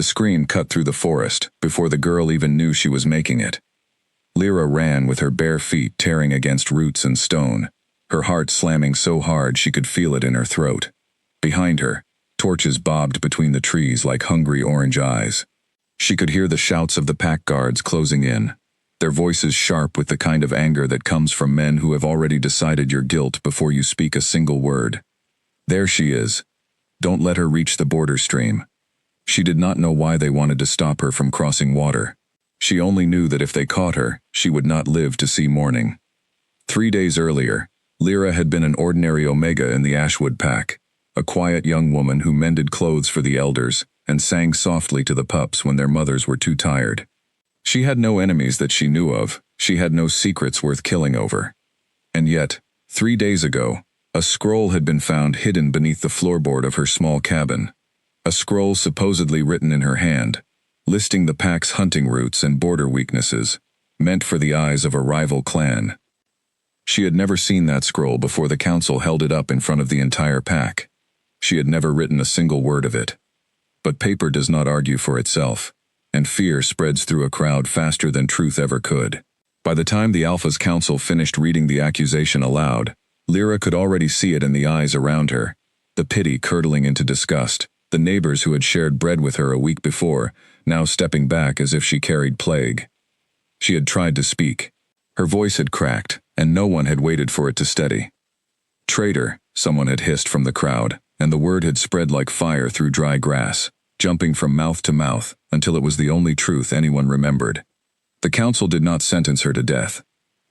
The scream cut through the forest before the girl even knew she was making it. Lyra ran with her bare feet tearing against roots and stone, her heart slamming so hard she could feel it in her throat. Behind her, torches bobbed between the trees like hungry orange eyes. She could hear the shouts of the pack guards closing in, their voices sharp with the kind of anger that comes from men who have already decided your guilt before you speak a single word. There she is. Don't let her reach the border stream. She did not know why they wanted to stop her from crossing water. She only knew that if they caught her, she would not live to see morning. 3 days earlier, Lyra had been an ordinary Omega in the Ashwood pack, a quiet young woman who mended clothes for the elders and sang softly to the pups when their mothers were too tired. She had no enemies that she knew of, she had no secrets worth killing over. And yet, 3 days ago, a scroll had been found hidden beneath the floorboard of her small cabin. A scroll supposedly written in her hand, listing the pack's hunting routes and border weaknesses, meant for the eyes of a rival clan. She had never seen that scroll before the council held it up in front of the entire pack. She had never written a single word of it. But paper does not argue for itself, and fear spreads through a crowd faster than truth ever could. By the time the Alpha's council finished reading the accusation aloud, Lyra could already see it in the eyes around her, the pity curdling into disgust, the neighbors who had shared bread with her a week before, now stepping back as if she carried plague. She had tried to speak. Her voice had cracked, and no one had waited for it to steady. Traitor, someone had hissed from the crowd, and the word had spread like fire through dry grass, jumping from mouth to mouth, until it was the only truth anyone remembered. The council did not sentence her to death.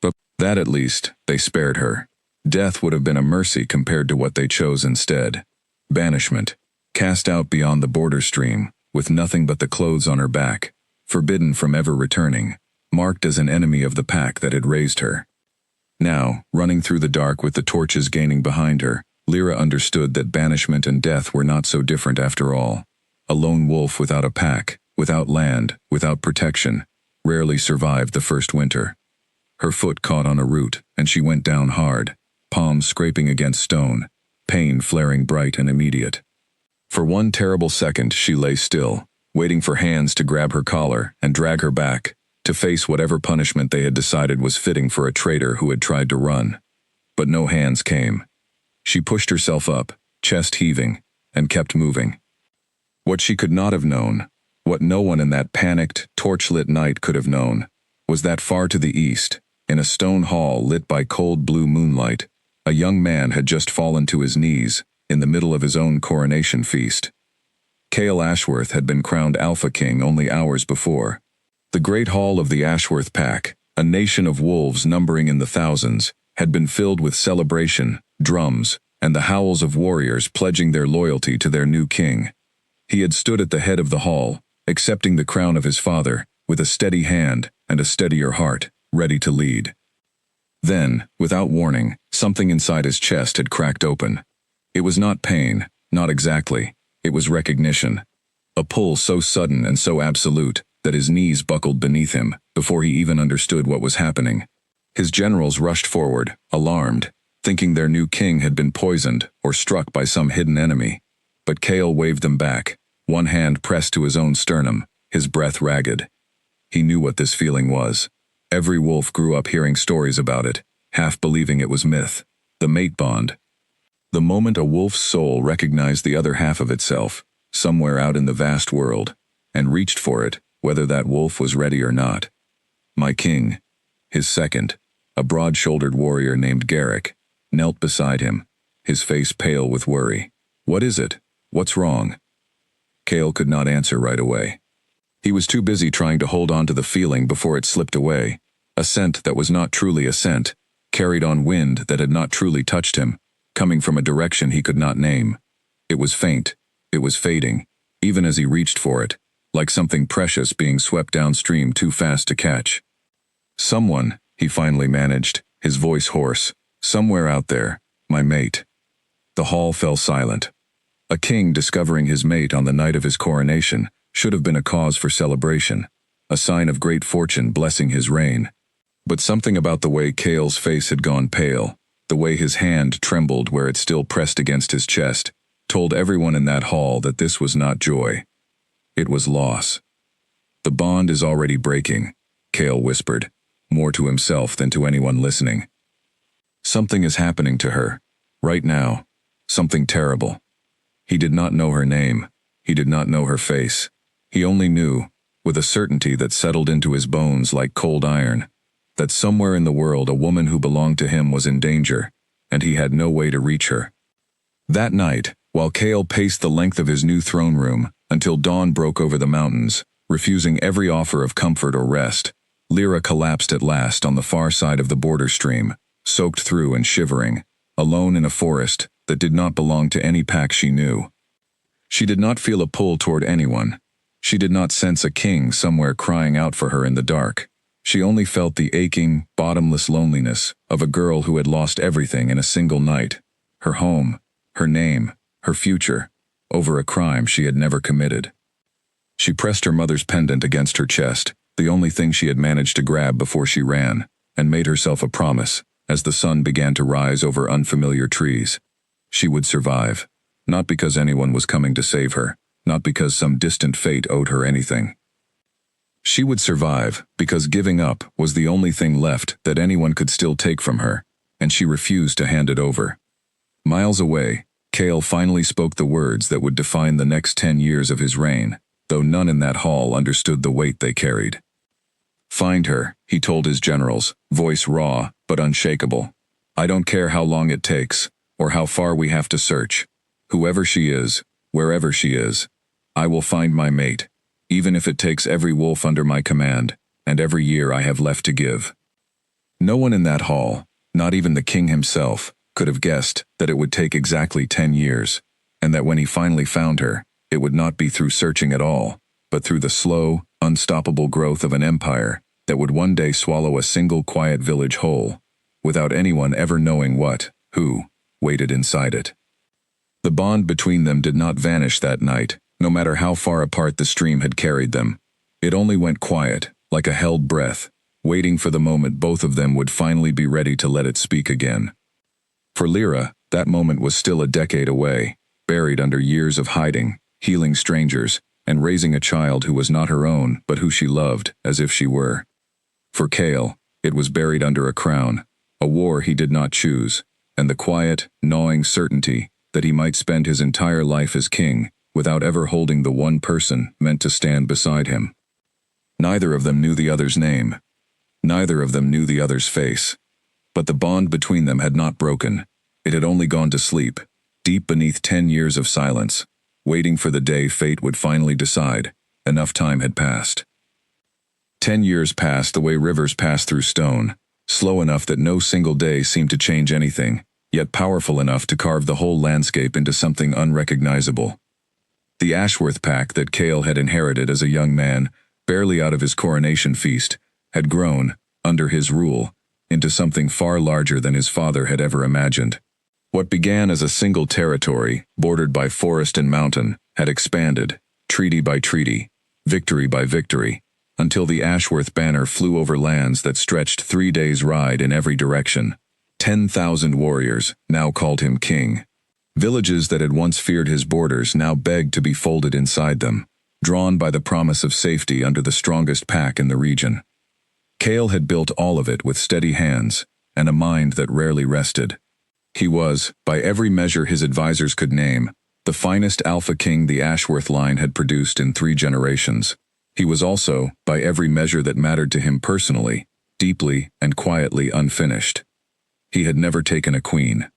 But that at least, they spared her. Death would have been a mercy compared to what they chose instead. Banishment, cast out beyond the border stream, with nothing but the clothes on her back, forbidden from ever returning, marked as an enemy of the pack that had raised her. Now, running through the dark with the torches gaining behind her, Lyra understood that banishment and death were not so different after all. A lone wolf without a pack, without land, without protection, rarely survived the first winter. Her foot caught on a root, and she went down hard, palms scraping against stone, pain flaring bright and immediate. For one terrible second she lay still, waiting for hands to grab her collar and drag her back, to face whatever punishment they had decided was fitting for a traitor who had tried to run. But no hands came. She pushed herself up, chest heaving, and kept moving. What she could not have known, what no one in that panicked, torch-lit night could have known, was that far to the east, in a stone hall lit by cold blue moonlight, a young man had just fallen to his knees in the middle of his own coronation feast. Cale Ashworth had been crowned Alpha King only hours before. The great hall of the Ashworth pack, a nation of wolves numbering in the thousands, had been filled with celebration, drums, and the howls of warriors pledging their loyalty to their new king. He had stood at the head of the hall, accepting the crown of his father, with a steady hand and a steadier heart, ready to lead. Then, without warning, something inside his chest had cracked open. It was not pain, not exactly. It was recognition. A pull so sudden and so absolute that his knees buckled beneath him before he even understood what was happening. His generals rushed forward, alarmed, thinking their new king had been poisoned or struck by some hidden enemy. But Cale waved them back, one hand pressed to his own sternum, his breath ragged. He knew what this feeling was. Every wolf grew up hearing stories about it, half believing it was myth, the mate bond. The moment a wolf's soul recognized the other half of itself, somewhere out in the vast world, and reached for it, whether that wolf was ready or not. My king, his second, a broad-shouldered warrior named Garrick, knelt beside him, his face pale with worry. "What is it? What's wrong?" Cale could not answer right away. He was too busy trying to hold on to the feeling before it slipped away, a scent that was not truly a scent, carried on wind that had not truly touched him, coming from a direction he could not name. It was faint, it was fading, even as he reached for it, like something precious being swept downstream too fast to catch. "Someone," he finally managed, his voice hoarse, "somewhere out there, my mate." The hall fell silent. A king discovering his mate on the night of his coronation should have been a cause for celebration, a sign of great fortune blessing his reign. But something about the way Cale's face had gone pale, the way his hand trembled where it still pressed against his chest, told everyone in that hall that this was not joy. It was loss. The bond is already breaking, Cale whispered, more to himself than to anyone listening. Something is happening to her, right now, something terrible. He did not know her name, he did not know her face. He only knew, with a certainty that settled into his bones like cold iron, that somewhere in the world a woman who belonged to him was in danger, and he had no way to reach her. That night, while Cale paced the length of his new throne room until dawn broke over the mountains, refusing every offer of comfort or rest, Lyra collapsed at last on the far side of the border stream, soaked through and shivering, alone in a forest that did not belong to any pack she knew. She did not feel a pull toward anyone. She did not sense a king somewhere crying out for her in the dark. She only felt the aching, bottomless loneliness of a girl who had lost everything in a single night: her home, her name, her future, over a crime she had never committed. She pressed her mother's pendant against her chest, the only thing she had managed to grab before she ran, and made herself a promise, as the sun began to rise over unfamiliar trees. She would survive, not because anyone was coming to save her, not because some distant fate owed her anything. She would survive because giving up was the only thing left that anyone could still take from her, and she refused to hand it over. Miles away, Cale finally spoke the words that would define the next 10 years of his reign, though none in that hall understood the weight they carried. "Find her," he told his generals, voice raw but unshakable. "I don't care how long it takes, or how far we have to search. Whoever she is, wherever she is, I will find my mate, even if it takes every wolf under my command, and every year I have left to give." No one in that hall, not even the king himself, could have guessed that it would take exactly 10 years, and that when he finally found her, it would not be through searching at all, but through the slow, unstoppable growth of an empire that would one day swallow a single quiet village whole, without anyone ever knowing who, waited inside it. The bond between them did not vanish that night, no matter how far apart the stream had carried them. It only went quiet, like a held breath, waiting for the moment both of them would finally be ready to let it speak again. For Lyra, that moment was still a decade away, buried under years of hiding, healing strangers, and raising a child who was not her own but who she loved as if she were. For Cale, it was buried under a crown, a war he did not choose, and the quiet, gnawing certainty that he might spend his entire life as king without ever holding the one person meant to stand beside him. Neither of them knew the other's name. Neither of them knew the other's face. But the bond between them had not broken. It had only gone to sleep, deep beneath 10 years of silence, waiting for the day fate would finally decide. Enough time had passed. 10 years passed the way rivers pass through stone, slow enough that no single day seemed to change anything, yet powerful enough to carve the whole landscape into something unrecognizable. The Ashworth pack that Cale had inherited as a young man, barely out of his coronation feast, had grown, under his rule, into something far larger than his father had ever imagined. What began as a single territory, bordered by forest and mountain, had expanded, treaty by treaty, victory by victory, until the Ashworth banner flew over lands that stretched 3 days' ride in every direction. 10,000 warriors now called him king. Villages that had once feared his borders now begged to be folded inside them, drawn by the promise of safety under the strongest pack in the region. Cale had built all of it with steady hands and a mind that rarely rested. He was, by every measure his advisors could name, the finest alpha king the Ashworth line had produced in 3 generations. He was also, by every measure that mattered to him personally, deeply and quietly unfinished. He had never taken a queen.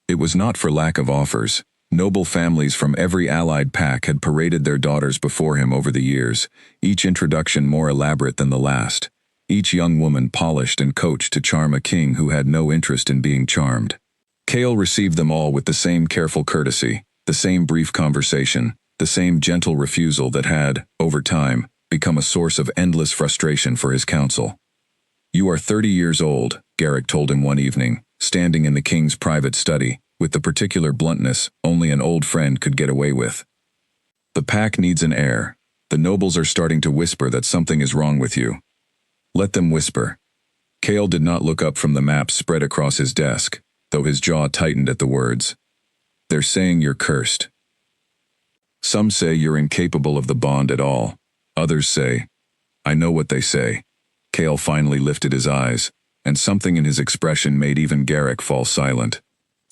It was not for lack of offers. Noble families from every allied pack had paraded their daughters before him over the years, each introduction more elaborate than the last, each young woman polished and coached to charm a king who had no interest in being charmed. Cale received them all with the same careful courtesy, the same brief conversation, the same gentle refusal that had, over time, become a source of endless frustration for his council. "You are 30 years old," Garrick told him one evening, standing in the king's private study, with the particular bluntness only an old friend could get away with. "The pack needs an heir. The nobles are starting to whisper that something is wrong with you. Let them whisper." Cale did not look up from the maps spread across his desk, though his jaw tightened at the words. "They're saying you're cursed." Some say you're incapable of the bond at all. Others say, I know what they say. Cale finally lifted his eyes, and something in his expression made even Garrick fall silent.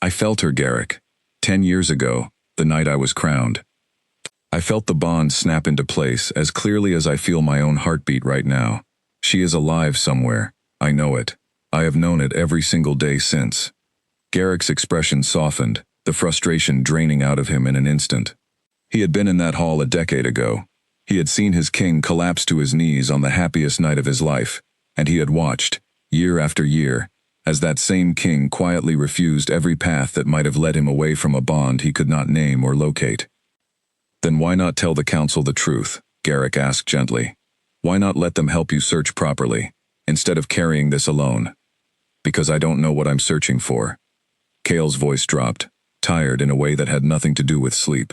I felt her, Garrick. 10 years ago, the night I was crowned. I felt the bond snap into place as clearly as I feel my own heartbeat right now. She is alive somewhere. I know it. I have known it every single day since. Garrick's expression softened, the frustration draining out of him in an instant. He had been in that hall a decade ago. He had seen his king collapse to his knees on the happiest night of his life, and he had watched, year after year, as that same king quietly refused every path that might have led him away from a bond he could not name or locate. Then why not tell the council the truth? Garrick asked gently. Why not let them help you search properly, instead of carrying this alone? Because I don't know what I'm searching for. Cale's voice dropped, tired in a way that had nothing to do with sleep.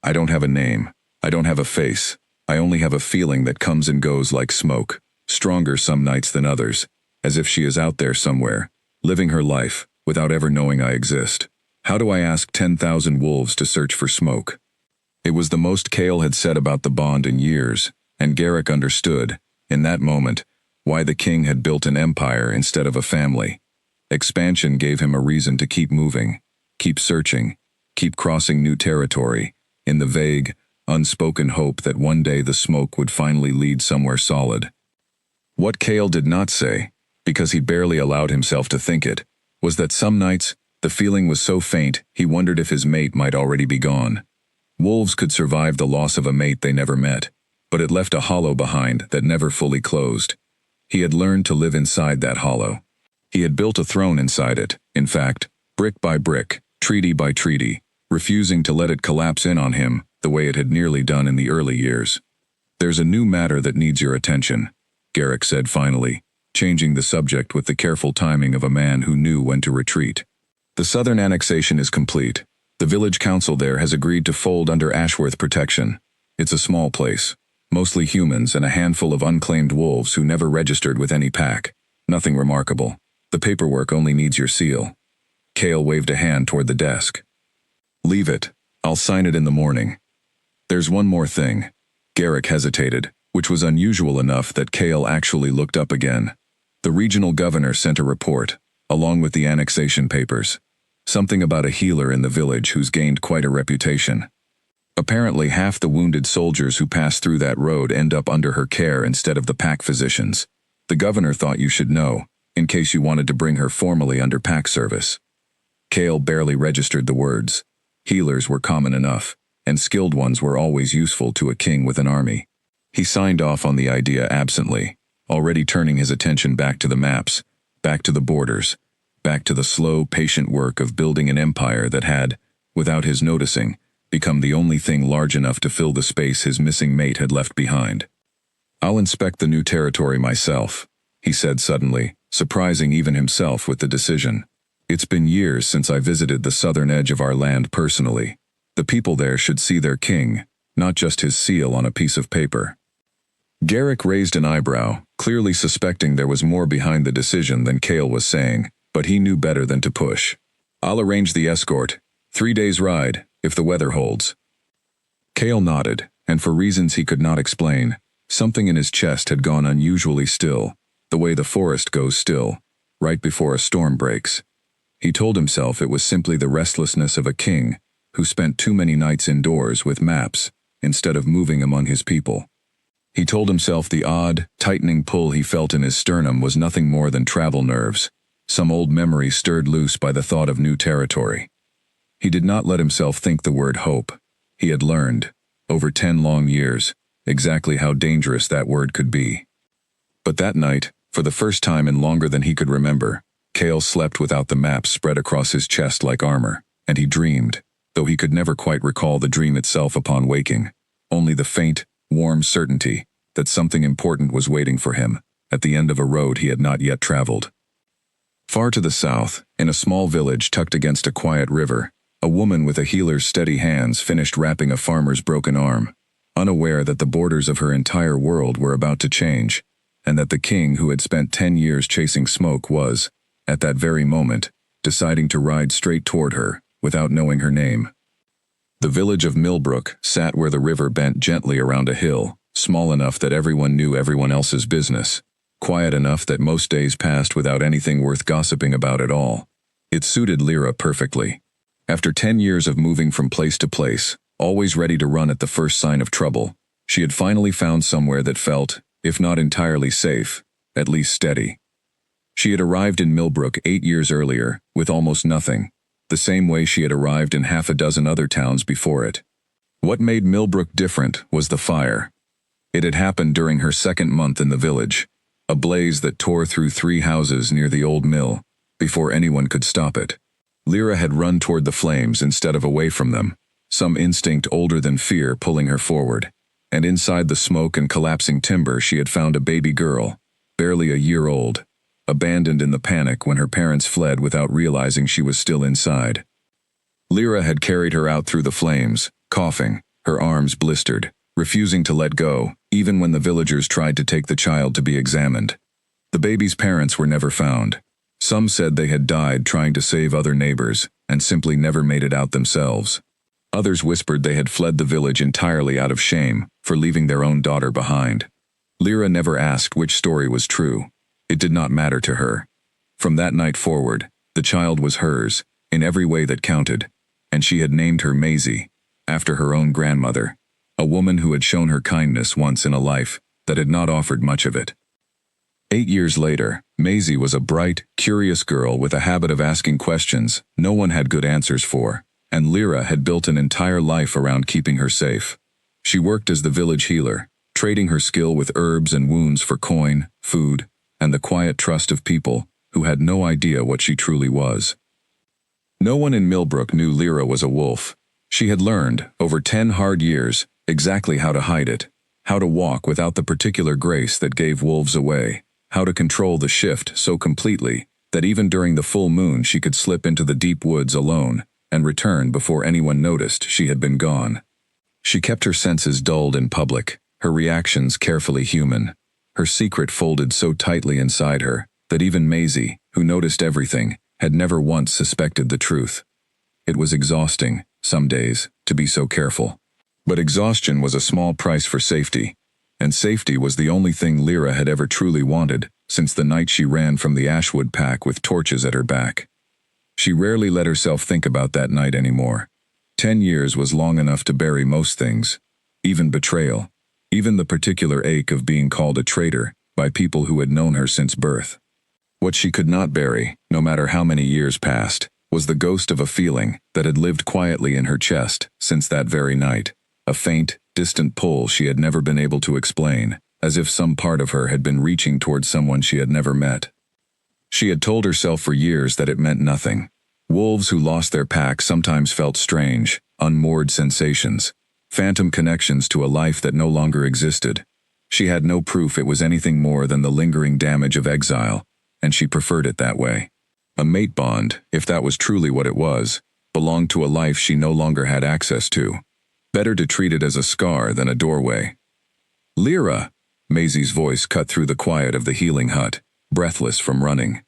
I don't have a name. I don't have a face. I only have a feeling that comes and goes like smoke, stronger some nights than others, as if she is out there somewhere, living her life, without ever knowing I exist. How do I ask 10,000 wolves to search for smoke? It was the most Cale had said about the bond in years, and Garrick understood, in that moment, why the king had built an empire instead of a family. Expansion gave him a reason to keep moving, keep searching, keep crossing new territory, in the vague, unspoken hope that one day the smoke would finally lead somewhere solid. What Cale did not say, because he barely allowed himself to think it, was that some nights, the feeling was so faint he wondered if his mate might already be gone. Wolves could survive the loss of a mate they never met, but it left a hollow behind that never fully closed. He had learned to live inside that hollow. He had built a throne inside it, in fact, brick by brick, treaty by treaty, refusing to let it collapse in on him the way it had nearly done in the early years. There's a new matter that needs your attention, Garrick said finally, changing the subject with the careful timing of a man who knew when to retreat. The southern annexation is complete. The village council there has agreed to fold under Ashworth protection. It's a small place, mostly humans and a handful of unclaimed wolves who never registered with any pack. Nothing remarkable. The paperwork only needs your seal. Cale waved a hand toward the desk. Leave it. I'll sign it in the morning. There's one more thing. Garrick hesitated, which was unusual enough that Cale actually looked up again. The regional governor sent a report, along with the annexation papers. Something about a healer in the village who's gained quite a reputation. Apparently half the wounded soldiers who pass through that road end up under her care instead of the pack physicians. The governor thought you should know, in case you wanted to bring her formally under pack service. Cale barely registered the words. Healers were common enough, and skilled ones were always useful to a king with an army. He signed off on the idea absently, already turning his attention back to the maps, back to the borders, back to the slow, patient work of building an empire that had, without his noticing, become the only thing large enough to fill the space his missing mate had left behind. I'll inspect the new territory myself, he said suddenly, surprising even himself with the decision. It's been years since I visited the southern edge of our land personally. The people there should see their king, not just his seal on a piece of paper. Garrick raised an eyebrow, clearly suspecting there was more behind the decision than Cale was saying, but he knew better than to push. I'll arrange the escort. 3 days' ride, if the weather holds. Cale nodded, and for reasons he could not explain, something in his chest had gone unusually still, the way the forest goes still, right before a storm breaks. He told himself it was simply the restlessness of a king who spent too many nights indoors with maps instead of moving among his people. He told himself the odd, tightening pull he felt in his sternum was nothing more than travel nerves, some old memory stirred loose by the thought of new territory. He did not let himself think the word hope. He had learned, over 10 long years, exactly how dangerous that word could be. But that night, for the first time in longer than he could remember, Cale slept without the maps spread across his chest like armor, and he dreamed, though he could never quite recall the dream itself upon waking, only the faint, warm certainty that something important was waiting for him at the end of a road he had not yet traveled. Far to the south, in a small village tucked against a quiet river, a woman with a healer's steady hands finished wrapping a farmer's broken arm, unaware that the borders of her entire world were about to change, and that the king who had spent 10 years chasing smoke was, at that very moment, deciding to ride straight toward her, without knowing her name. The village of Millbrook sat where the river bent gently around a hill, small enough that everyone knew everyone else's business, quiet enough that most days passed without anything worth gossiping about at all. It suited Lyra perfectly. After 10 years of moving from place to place, always ready to run at the first sign of trouble, she had finally found somewhere that felt, if not entirely safe, at least steady. She had arrived in Millbrook 8 years earlier, with almost nothing, the same way she had arrived in half a dozen other towns before it. What made Millbrook different was the fire. It had happened during her second month in the village, a blaze that tore through 3 houses near the old mill, before anyone could stop it. Lyra had run toward the flames instead of away from them, some instinct older than fear pulling her forward, and inside the smoke and collapsing timber she had found a baby girl, barely a year old, abandoned in the panic when her parents fled without realizing she was still inside. Lyra had carried her out through the flames, coughing, her arms blistered, refusing to let go, even when the villagers tried to take the child to be examined. The baby's parents were never found. Some said they had died trying to save other neighbors, and simply never made it out themselves. Others whispered they had fled the village entirely out of shame for leaving their own daughter behind. Lyra never asked which story was true. It did not matter to her. From that night forward, the child was hers, in every way that counted, and she had named her Maisie, after her own grandmother, a woman who had shown her kindness once in a life that had not offered much of it. 8 years later, Maisie was a bright, curious girl with a habit of asking questions no one had good answers for, and Lyra had built an entire life around keeping her safe. She worked as the village healer, trading her skill with herbs and wounds for coin, food, and the quiet trust of people who had no idea what she truly was. No one in Millbrook knew Lyra was a wolf. She had learned, over 10 hard years, exactly how to hide it, how to walk without the particular grace that gave wolves away, how to control the shift so completely that even during the full moon she could slip into the deep woods alone and return before anyone noticed she had been gone. She kept her senses dulled in public, her reactions carefully human, her secret folded so tightly inside her that even Maisie, who noticed everything, had never once suspected the truth. It was exhausting, some days, to be so careful. But exhaustion was a small price for safety, and safety was the only thing Lyra had ever truly wanted since the night she ran from the Ashwood pack with torches at her back. She rarely let herself think about that night anymore. 10 years was long enough to bury most things, even betrayal, even the particular ache of being called a traitor by people who had known her since birth. What she could not bury, no matter how many years passed, was the ghost of a feeling that had lived quietly in her chest since that very night, a faint, distant pull she had never been able to explain, as if some part of her had been reaching towards someone she had never met. She had told herself for years that it meant nothing. Wolves who lost their pack sometimes felt strange, unmoored sensations, phantom connections to a life that no longer existed. She had no proof it was anything more than the lingering damage of exile, and she preferred it that way. A mate bond, if that was truly what it was, belonged to a life she no longer had access to. Better to treat it as a scar than a doorway. "Lyra," Maisie's voice cut through the quiet of the healing hut, breathless from running.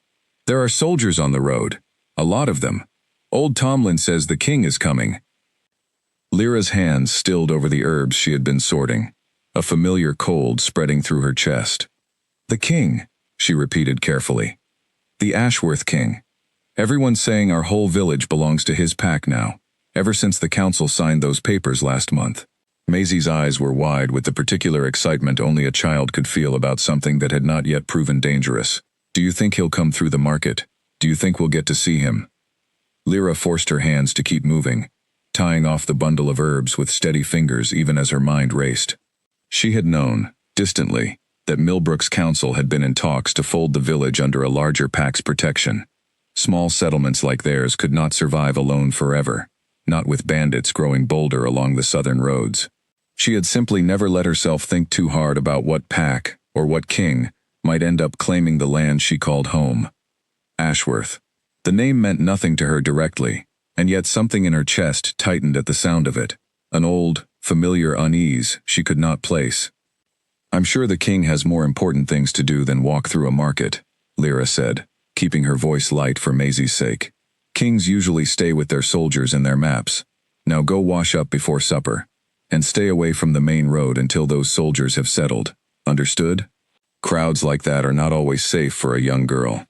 "There are soldiers on the road. A lot of them. Old Tomlin says the king is coming." Lyra's hands stilled over the herbs she had been sorting, a familiar cold spreading through her chest. "The king," she repeated carefully. "The Ashworth king. Everyone's saying our whole village belongs to his pack now, ever since the council signed those papers last month." Maisie's eyes were wide with the particular excitement only a child could feel about something that had not yet proven dangerous. "Do you think he'll come through the market? Do you think we'll get to see him?" Lyra forced her hands to keep moving, tying off the bundle of herbs with steady fingers even as her mind raced. She had known, distantly, that Millbrook's council had been in talks to fold the village under a larger pack's protection. Small settlements like theirs could not survive alone forever, not with bandits growing bolder along the southern roads. She had simply never let herself think too hard about what pack, or what king, might end up claiming the land she called home. Ashworth. The name meant nothing to her directly, and yet something in her chest tightened at the sound of it, an old, familiar unease she could not place. "I'm sure the king has more important things to do than walk through a market," Lyra said, keeping her voice light for Maisie's sake. "Kings usually stay with their soldiers and their maps. Now go wash up before supper. And stay away from the main road until those soldiers have settled. Understood? Crowds like that are not always safe for a young girl.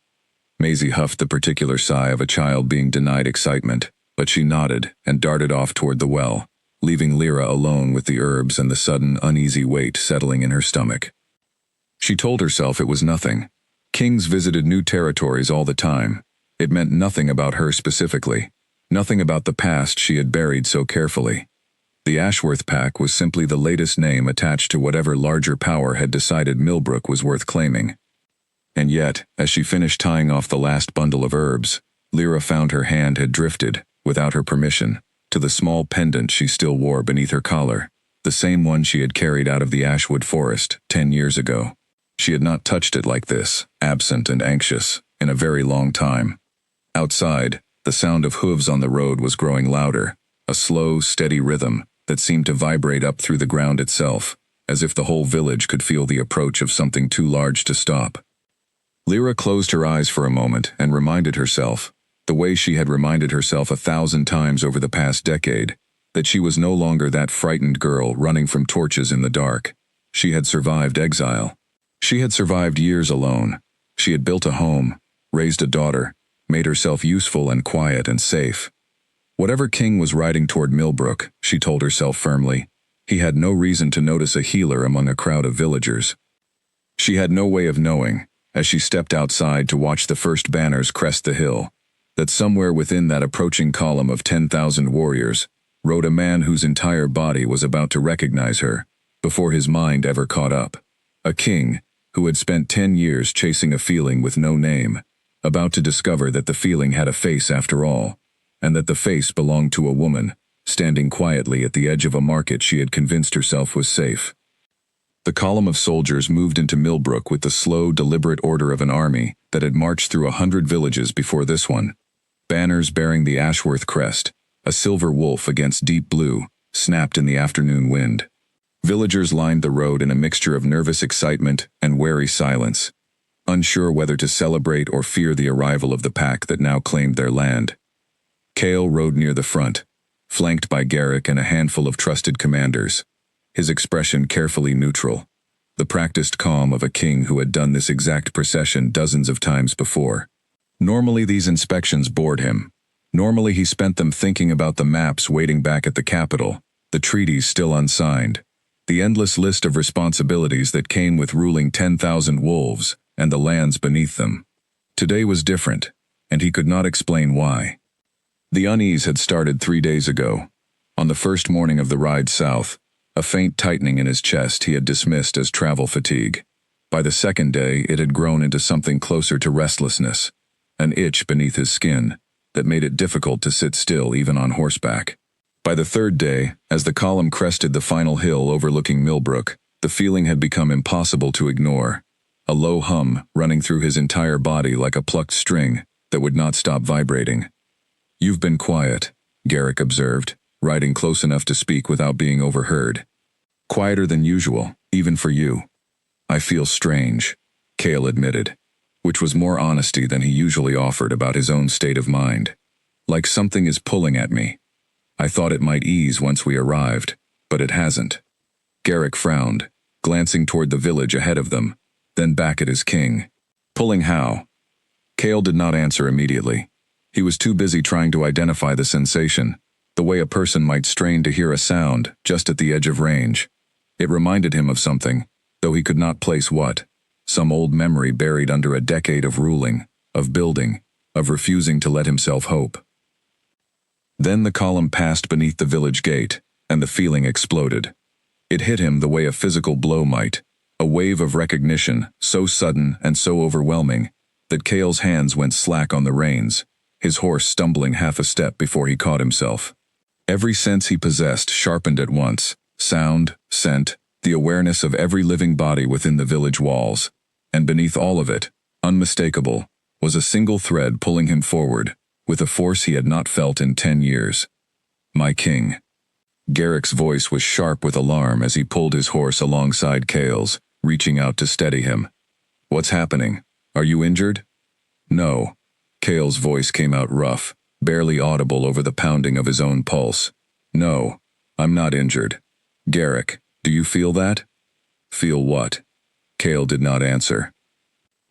Maisie huffed the particular sigh of a child being denied excitement, but she nodded and darted off toward the well, leaving Lyra alone with the herbs and the sudden uneasy weight settling in her stomach. She told herself it was nothing. Kings visited new territories all the time. It meant nothing about her specifically, nothing about the past she had buried so carefully. The Ashworth pack was simply the latest name attached to whatever larger power had decided Millbrook was worth claiming. And yet, as she finished tying off the last bundle of herbs, Lyra found her hand had drifted, without her permission, to the small pendant she still wore beneath her collar, the same one she had carried out of the Ashwood forest 10 years ago. She had not touched it like this, absent and anxious, in a very long time. Outside, the sound of hooves on the road was growing louder, a slow, steady rhythm that seemed to vibrate up through the ground itself, as if the whole village could feel the approach of something too large to stop. Lyra closed her eyes for a moment and reminded herself, the way she had reminded herself 1,000 times over the past decade, that she was no longer that frightened girl running from torches in the dark. She had survived exile. She had survived years alone. She had built a home, raised a daughter, made herself useful and quiet and safe. Whatever king was riding toward Millbrook, she told herself firmly, he had no reason to notice a healer among a crowd of villagers. She had no way of knowing, as she stepped outside to watch the first banners crest the hill, that somewhere within that approaching column of 10,000 warriors rode a man whose entire body was about to recognize her, before his mind ever caught up. A king who had spent 10 years chasing a feeling with no name, about to discover that the feeling had a face after all, and that the face belonged to a woman, standing quietly at the edge of a market she had convinced herself was safe. The column of soldiers moved into Millbrook with the slow, deliberate order of an army that had marched through 100 villages before this one. Banners bearing the Ashworth crest, a silver wolf against deep blue, snapped in the afternoon wind. Villagers lined the road in a mixture of nervous excitement and wary silence, unsure whether to celebrate or fear the arrival of the pack that now claimed their land. Cale rode near the front, flanked by Garrick and a handful of trusted commanders, his expression carefully neutral, the practiced calm of a king who had done this exact procession dozens of times before. Normally these inspections bored him. Normally he spent them thinking about the maps waiting back at the capital, the treaties still unsigned, the endless list of responsibilities that came with ruling 10,000 wolves and the lands beneath them. Today was different, and he could not explain why. The unease had started 3 days ago. On the first morning of the ride south, a faint tightening in his chest he had dismissed as travel fatigue. By the second day, it had grown into something closer to restlessness, an itch beneath his skin that made it difficult to sit still even on horseback. By the third day, as the column crested the final hill overlooking Millbrook, the feeling had become impossible to ignore, a low hum running through his entire body like a plucked string that would not stop vibrating. "You've been quiet," Garrick observed, riding close enough to speak without being overheard. "Quieter than usual, even for you." "I feel strange," Cale admitted, which was more honesty than he usually offered about his own state of mind. "Like something is pulling at me. I thought it might ease once we arrived, but it hasn't." Garrick frowned, glancing toward the village ahead of them, then back at his king. "Pulling how?" Cale did not answer immediately. He was too busy trying to identify the sensation, the way a person might strain to hear a sound just at the edge of range. It reminded him of something, though he could not place what. Some old memory buried under a decade of ruling, of building, of refusing to let himself hope. Then the column passed beneath the village gate, and the feeling exploded. It hit him the way a physical blow might, a wave of recognition so sudden and so overwhelming that Cale's hands went slack on the reins, his horse stumbling half a step before he caught himself. Every sense he possessed sharpened at once, sound, scent, the awareness of every living body within the village walls, and beneath all of it, unmistakable, was a single thread pulling him forward, with a force he had not felt in 10 years. "My king." Garrick's voice was sharp with alarm as he pulled his horse alongside Cale's, reaching out to steady him. "What's happening? Are you injured?" "No." Cale's voice came out rough, barely audible over the pounding of his own pulse. No, I'm not injured. Garrick, do you feel that? Feel what? Cale did not answer.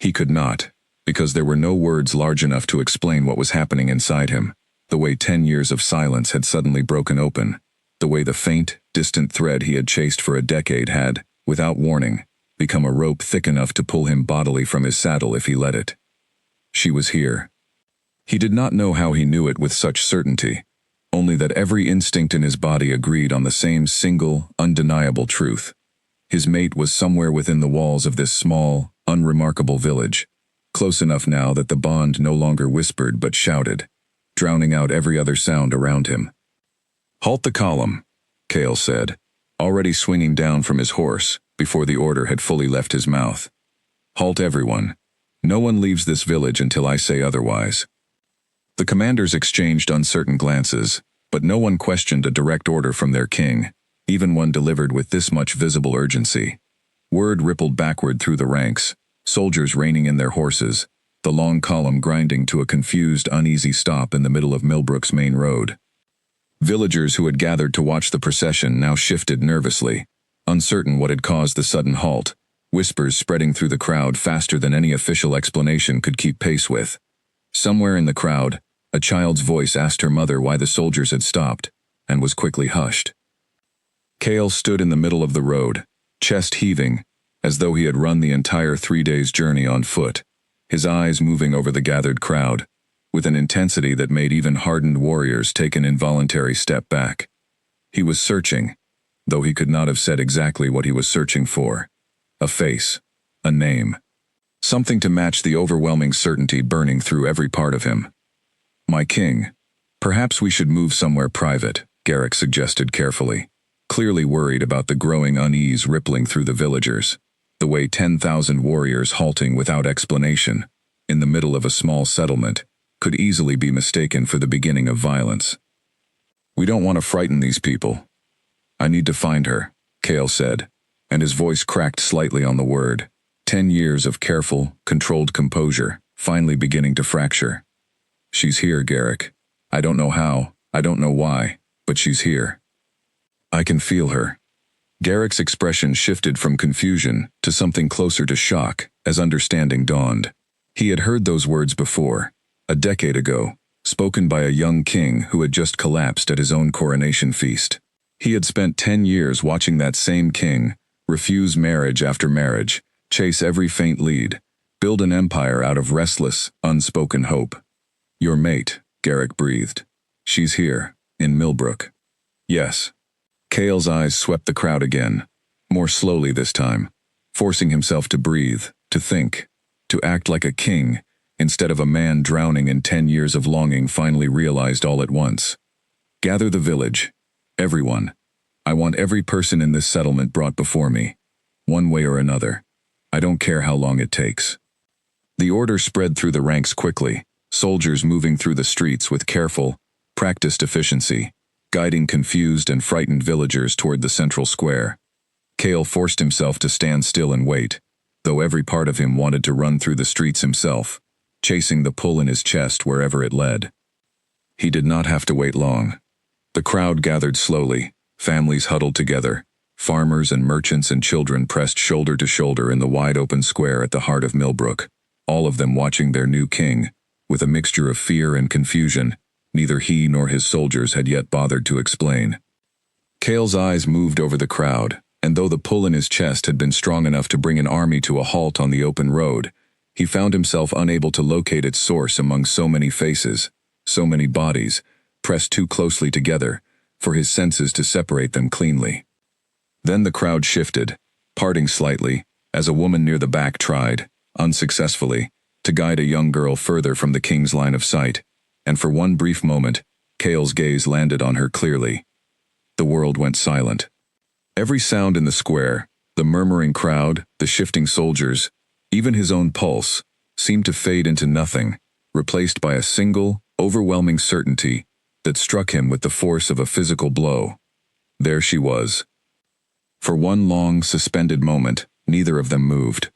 He could not, because there were no words large enough to explain what was happening inside him, the way 10 years of silence had suddenly broken open, the way the faint, distant thread he had chased for a decade had, without warning, become a rope thick enough to pull him bodily from his saddle if he let it. She was here. He did not know how he knew it with such certainty, only that every instinct in his body agreed on the same single, undeniable truth. His mate was somewhere within the walls of this small, unremarkable village, close enough now that the bond no longer whispered but shouted, drowning out every other sound around him. "Halt the column," Cale said, already swinging down from his horse before the order had fully left his mouth. "Halt everyone. No one leaves this village until I say otherwise." The commanders exchanged uncertain glances, but no one questioned a direct order from their king, even one delivered with this much visible urgency. Word rippled backward through the ranks, soldiers reining in their horses, the long column grinding to a confused, uneasy stop in the middle of Millbrook's main road. Villagers who had gathered to watch the procession now shifted nervously, uncertain what had caused the sudden halt, whispers spreading through the crowd faster than any official explanation could keep pace with. Somewhere in the crowd, a child's voice asked her mother why the soldiers had stopped, and was quickly hushed. Cale stood in the middle of the road, chest heaving, as though he had run the entire 3 days' journey on foot, his eyes moving over the gathered crowd, with an intensity that made even hardened warriors take an involuntary step back. He was searching, though he could not have said exactly what he was searching for. A face, a name, something to match the overwhelming certainty burning through every part of him. "My king, perhaps we should move somewhere private," Garrick suggested carefully, clearly worried about the growing unease rippling through the villagers, the way 10,000 warriors halting without explanation, in the middle of a small settlement, could easily be mistaken for the beginning of violence. "We don't want to frighten these people." "I need to find her," Cale said, and his voice cracked slightly on the word. 10 years of careful, controlled composure, finally beginning to fracture. "She's here, Garrick. I don't know how, I don't know why, but she's here. I can feel her." Garrick's expression shifted from confusion to something closer to shock as understanding dawned. He had heard those words before, a decade ago, spoken by a young king who had just collapsed at his own coronation feast. He had spent 10 years watching that same king refuse marriage after marriage, chase every faint lead, build an empire out of restless, unspoken hope. "Your mate," Garrick breathed. "She's here, in Millbrook." "Yes." Cale's eyes swept the crowd again, more slowly this time, forcing himself to breathe, to think, to act like a king, instead of a man drowning in 10 years of longing finally realized all at once. "Gather the village. Everyone. I want every person in this settlement brought before me, one way or another. I don't care how long it takes." The order spread through the ranks quickly, soldiers moving through the streets with careful, practiced efficiency, guiding confused and frightened villagers toward the central square. Cale forced himself to stand still and wait, though every part of him wanted to run through the streets himself, chasing the pull in his chest wherever it led. He did not have to wait long. The crowd gathered slowly, families huddled together, farmers and merchants and children pressed shoulder to shoulder in the wide-open square at the heart of Millbrook, all of them watching their new king, with a mixture of fear and confusion neither he nor his soldiers had yet bothered to explain. Cale's eyes moved over the crowd, and though the pull in his chest had been strong enough to bring an army to a halt on the open road, he found himself unable to locate its source among so many faces, so many bodies, pressed too closely together, for his senses to separate them cleanly. Then the crowd shifted, parting slightly, as a woman near the back tried, unsuccessfully, to guide a young girl further from the king's line of sight, and for one brief moment, Cale's gaze landed on her clearly. The world went silent. Every sound in the square, the murmuring crowd, the shifting soldiers, even his own pulse, seemed to fade into nothing, replaced by a single, overwhelming certainty that struck him with the force of a physical blow. There she was. For one long, suspended moment, neither of them moved.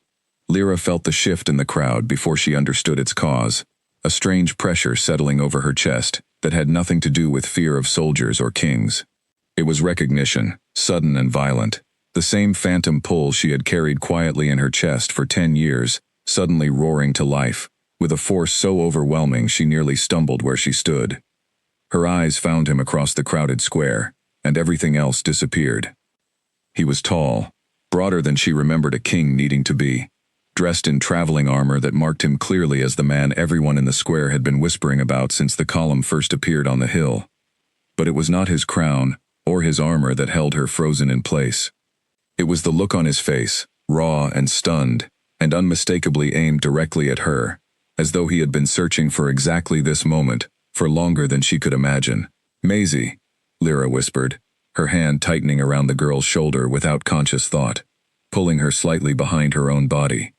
Lyra felt the shift in the crowd before she understood its cause, a strange pressure settling over her chest that had nothing to do with fear of soldiers or kings. It was recognition, sudden and violent. The same phantom pull she had carried quietly in her chest for 10 years, suddenly roaring to life, with a force so overwhelming she nearly stumbled where she stood. Her eyes found him across the crowded square, and everything else disappeared. He was tall, broader than she remembered a king needing to be, dressed in traveling armor that marked him clearly as the man everyone in the square had been whispering about since the column first appeared on the hill. But it was not his crown or his armor that held her frozen in place. It was the look on his face, raw and stunned, and unmistakably aimed directly at her, as though he had been searching for exactly this moment, for longer than she could imagine. "Maisie," Lyra whispered, her hand tightening around the girl's shoulder without conscious thought, pulling her slightly behind her own body.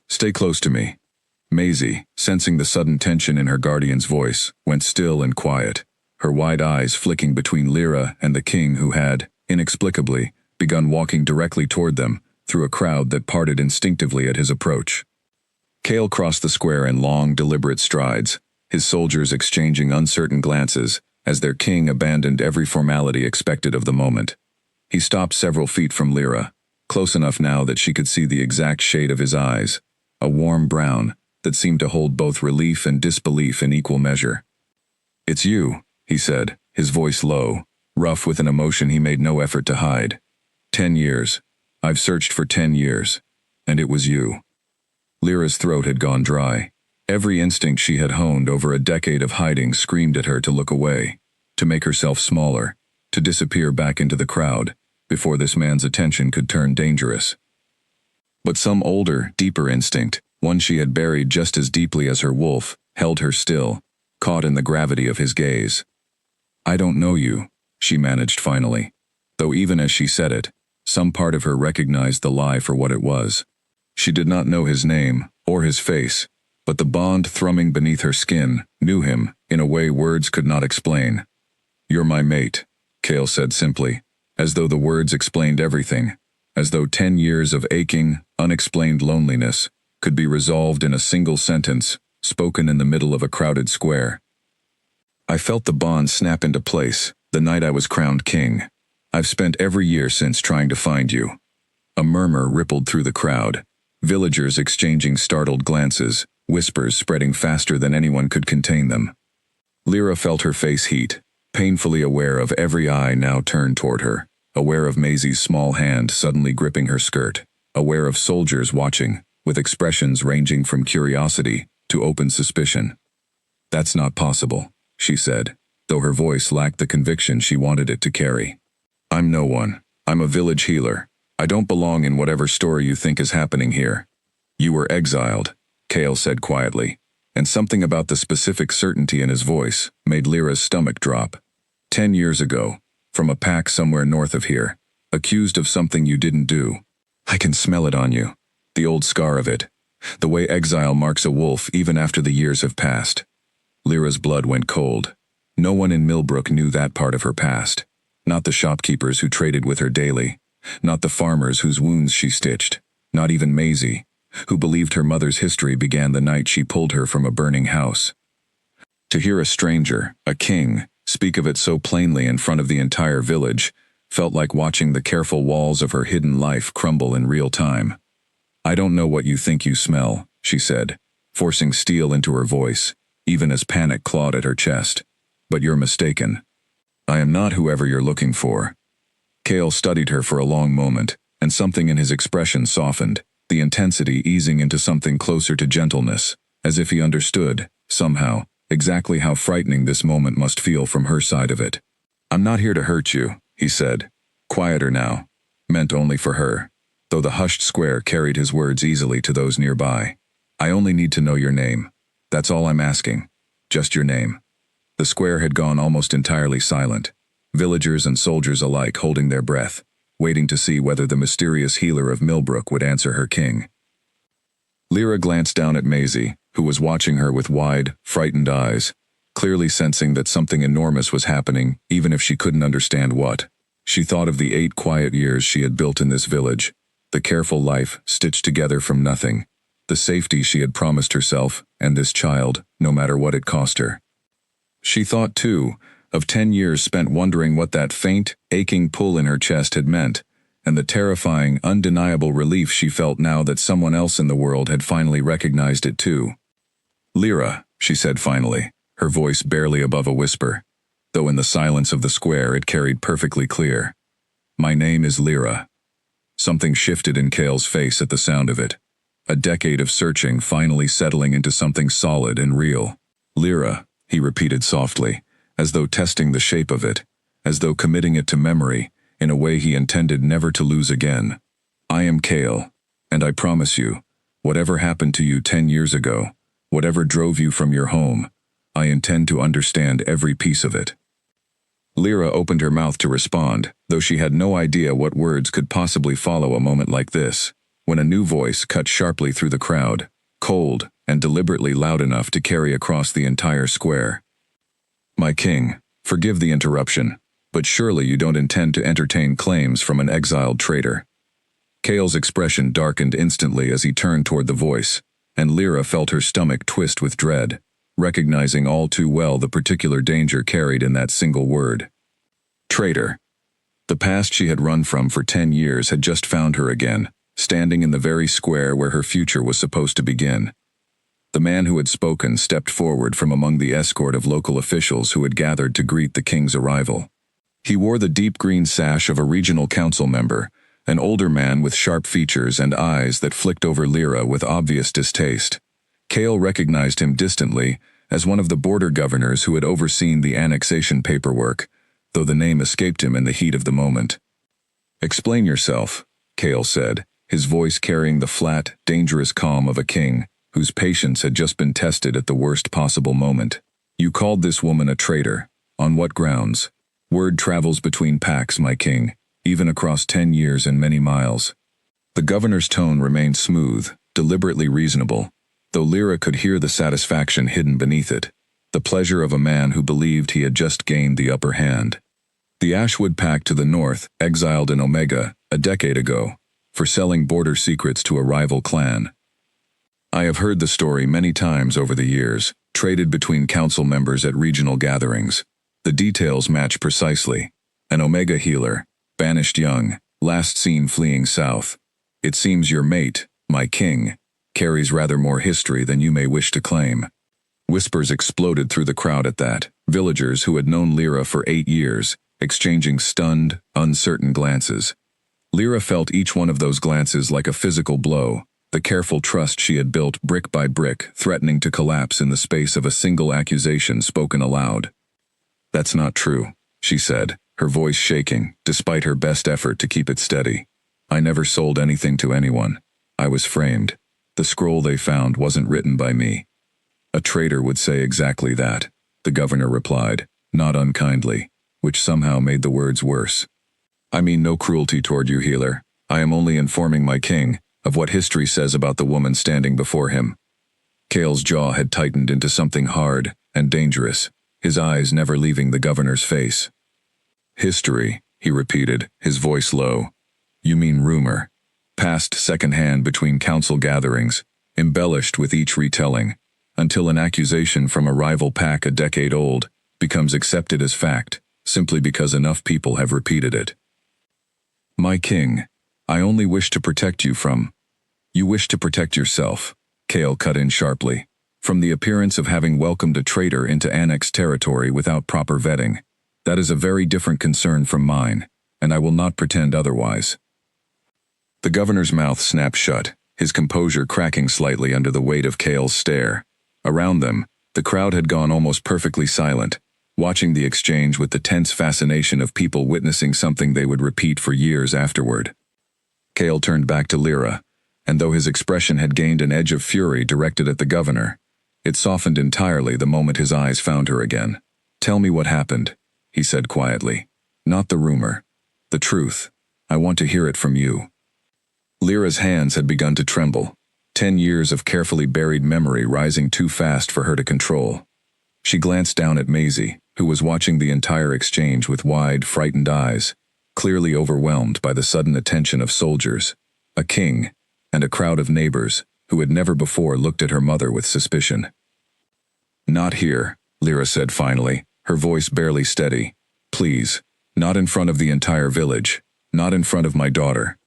"Stay close to me." Maisie, sensing the sudden tension in her guardian's voice, went still and quiet, her wide eyes flicking between Lyra and the king who had, inexplicably, begun walking directly toward them, through a crowd that parted instinctively at his approach. Cale crossed the square in long, deliberate strides, his soldiers exchanging uncertain glances, as their king abandoned every formality expected of the moment. He stopped several feet from Lyra, close enough now that she could see the exact shade of his eyes, a warm brown that seemed to hold both relief and disbelief in equal measure. "It's you," he said, his voice low, rough with an emotion he made no effort to hide. 10 years. I've searched for 10 years. And it was you." Lyra's throat had gone dry. Every instinct she had honed over a decade of hiding screamed at her to look away, to make herself smaller, to disappear back into the crowd, before this man's attention could turn dangerous. But some older, deeper instinct, one she had buried just as deeply as her wolf, held her still, caught in the gravity of his gaze. "I don't know you," she managed finally, though even as she said it, some part of her recognized the lie for what it was. She did not know his name, or his face, but the bond thrumming beneath her skin knew him in a way words could not explain. "You're my mate," Cale said simply, as though the words explained everything, as though 10 years of aching, unexplained loneliness could be resolved in a single sentence, spoken in the middle of a crowded square. "I felt the bond snap into place the night I was crowned king. I've spent every year since trying to find you." A murmur rippled through the crowd, villagers exchanging startled glances, whispers spreading faster than anyone could contain them. Lyra felt her face heat, painfully aware of every eye now turned toward her, aware of Maisie's small hand suddenly gripping her skirt, aware of soldiers watching, with expressions ranging from curiosity to open suspicion. "That's not possible," she said, though her voice lacked the conviction she wanted it to carry. "I'm no one. I'm a village healer. I don't belong in whatever story you think is happening here." "You were exiled," Cale said quietly, and something about the specific certainty in his voice made Lyra's stomach drop. 10 years ago, from a pack somewhere north of here, accused of something you didn't do. I can smell it on you, the old scar of it, the way exile marks a wolf even after the years have passed." Lyra's blood went cold. No one in Millbrook knew that part of her past. Not the shopkeepers who traded with her daily, not the farmers whose wounds she stitched, not even Maisie, who believed her mother's history began the night she pulled her from a burning house. To hear a stranger, a king, speak of it so plainly in front of the entire village felt like watching the careful walls of her hidden life crumble in real time. "I don't know what you think you smell," she said, forcing steel into her voice, even as panic clawed at her chest. "But you're mistaken. I am not whoever you're looking for." Cale studied her for a long moment, and something in his expression softened, the intensity easing into something closer to gentleness, as if he understood, somehow, exactly how frightening this moment must feel from her side of it. "I'm not here to hurt you," he said, quieter now, meant only for her, though the hushed square carried his words easily to those nearby. "I only need to know your name. That's all I'm asking. Just your name." The square had gone almost entirely silent, villagers and soldiers alike holding their breath, waiting to see whether the mysterious healer of Millbrook would answer her king. Lyra glanced down at Maisie, who was watching her with wide, frightened eyes, clearly sensing that something enormous was happening, even if she couldn't understand what. She thought of the 8 quiet years she had built in this village, the careful life stitched together from nothing, the safety she had promised herself and this child, no matter what it cost her. She thought, too, of 10 years spent wondering what that faint, aching pull in her chest had meant, and the terrifying, undeniable relief she felt now that someone else in the world had finally recognized it too. "Lyra," she said finally, her voice barely above a whisper, though in the silence of the square it carried perfectly clear. "My name is Lyra." Something shifted in Cale's face at the sound of it. A decade of searching finally settling into something solid and real. "Lyra," he repeated softly, as though testing the shape of it, as though committing it to memory, in a way he intended never to lose again. "I am Cale, and I promise you, whatever happened to you 10 years ago, whatever drove you from your home, I intend to understand every piece of it." Lyra opened her mouth to respond, though she had no idea what words could possibly follow a moment like this, when a new voice cut sharply through the crowd, cold and deliberately loud enough to carry across the entire square. "My king, forgive the interruption, but surely you don't intend to entertain claims from an exiled traitor." Cale's expression darkened instantly as he turned toward the voice, and Lyra felt her stomach twist with dread, recognizing all too well the particular danger carried in that single word. Traitor. The past she had run from for 10 years had just found her again, standing in the very square where her future was supposed to begin. The man who had spoken stepped forward from among the escort of local officials who had gathered to greet the king's arrival. He wore the deep green sash of a regional council member, an older man with sharp features and eyes that flicked over Lyra with obvious distaste. Cale recognized him distantly as one of the border governors who had overseen the annexation paperwork, though the name escaped him in the heat of the moment. "Explain yourself," Cale said, his voice carrying the flat, dangerous calm of a king whose patience had just been tested at the worst possible moment. "You called this woman a traitor. On what grounds?" "Word travels between packs, my king, even across 10 years and many miles." The governor's tone remained smooth, deliberately reasonable, though Lyra could hear the satisfaction hidden beneath it, the pleasure of a man who believed he had just gained the upper hand. "The Ashwood Pack to the north, exiled in Omega, a decade ago, for selling border secrets to a rival clan. I have heard the story many times over the years, traded between council members at regional gatherings. The details match precisely. An Omega healer, Banished young, last seen fleeing south. It seems your mate, my king, carries rather more history than you may wish to claim." Whispers exploded through the crowd at that, villagers who had known Lyra for 8 years, exchanging stunned, uncertain glances. Lyra felt each one of those glances like a physical blow, the careful trust she had built brick by brick threatening to collapse in the space of a single accusation spoken aloud. "That's not true," she said, her voice shaking, despite her best effort to keep it steady. "I never sold anything to anyone. I was framed. The scroll they found wasn't written by me." "A traitor would say exactly that," the governor replied, not unkindly, which somehow made the words worse. "I mean no cruelty toward you, healer. I am only informing my king of what history says about the woman standing before him." Cale's jaw had tightened into something hard and dangerous, his eyes never leaving the governor's face. "History," he repeated, his voice low. "You mean rumor. Passed second-hand between council gatherings, embellished with each retelling, until an accusation from a rival pack a decade old becomes accepted as fact, simply because enough people have repeated it." "My king, I only wish to protect you from—" "You wish to protect yourself," Cale cut in sharply, "from the appearance of having welcomed a traitor into annexed territory without proper vetting. That is a very different concern from mine, and I will not pretend otherwise." The governor's mouth snapped shut, his composure cracking slightly under the weight of Cale's stare. Around them, the crowd had gone almost perfectly silent, watching the exchange with the tense fascination of people witnessing something they would repeat for years afterward. Cale turned back to Lyra, and though his expression had gained an edge of fury directed at the governor, it softened entirely the moment his eyes found her again. "Tell me what happened," he said quietly. "Not the rumor. The truth. I want to hear it from you." Lyra's hands had begun to tremble, 10 years of carefully buried memory rising too fast for her to control. She glanced down at Maisie, who was watching the entire exchange with wide, frightened eyes, clearly overwhelmed by the sudden attention of soldiers, a king, and a crowd of neighbors who had never before looked at her mother with suspicion. "Not here," Lyra said finally, her voice barely steady. "Please, not in front of the entire village. Not in front of my daughter."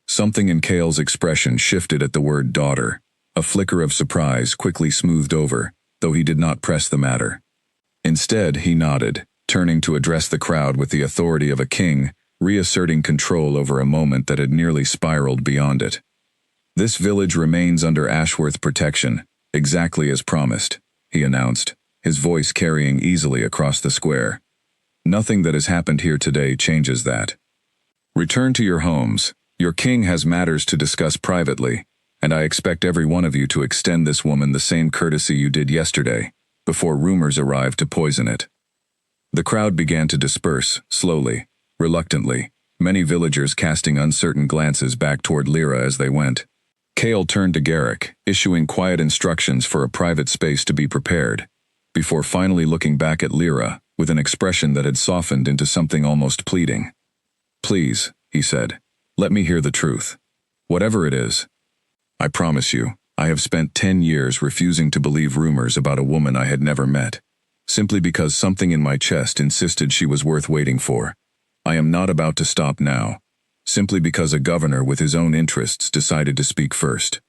Something in Cale's expression shifted at the word daughter. A flicker of surprise quickly smoothed over, though he did not press the matter. Instead, he nodded, turning to address the crowd with the authority of a king, reasserting control over a moment that had nearly spiraled beyond it. "This village remains under Ashworth protection, exactly as promised," he announced, his voice carrying easily across the square. "Nothing that has happened here today changes that. Return to your homes. Your king has matters to discuss privately, and I expect every one of you to extend this woman the same courtesy you did yesterday, before rumors arrived to poison it." The crowd began to disperse, slowly, reluctantly, many villagers casting uncertain glances back toward Lyra as they went. Cale turned to Garrick, issuing quiet instructions for a private space to be prepared, before finally looking back at Lyra, with an expression that had softened into something almost pleading. "Please," he said, "let me hear the truth. Whatever it is. I promise you, I have spent 10 years refusing to believe rumors about a woman I had never met, simply because something in my chest insisted she was worth waiting for. I am not about to stop now, simply because a governor with his own interests decided to speak first."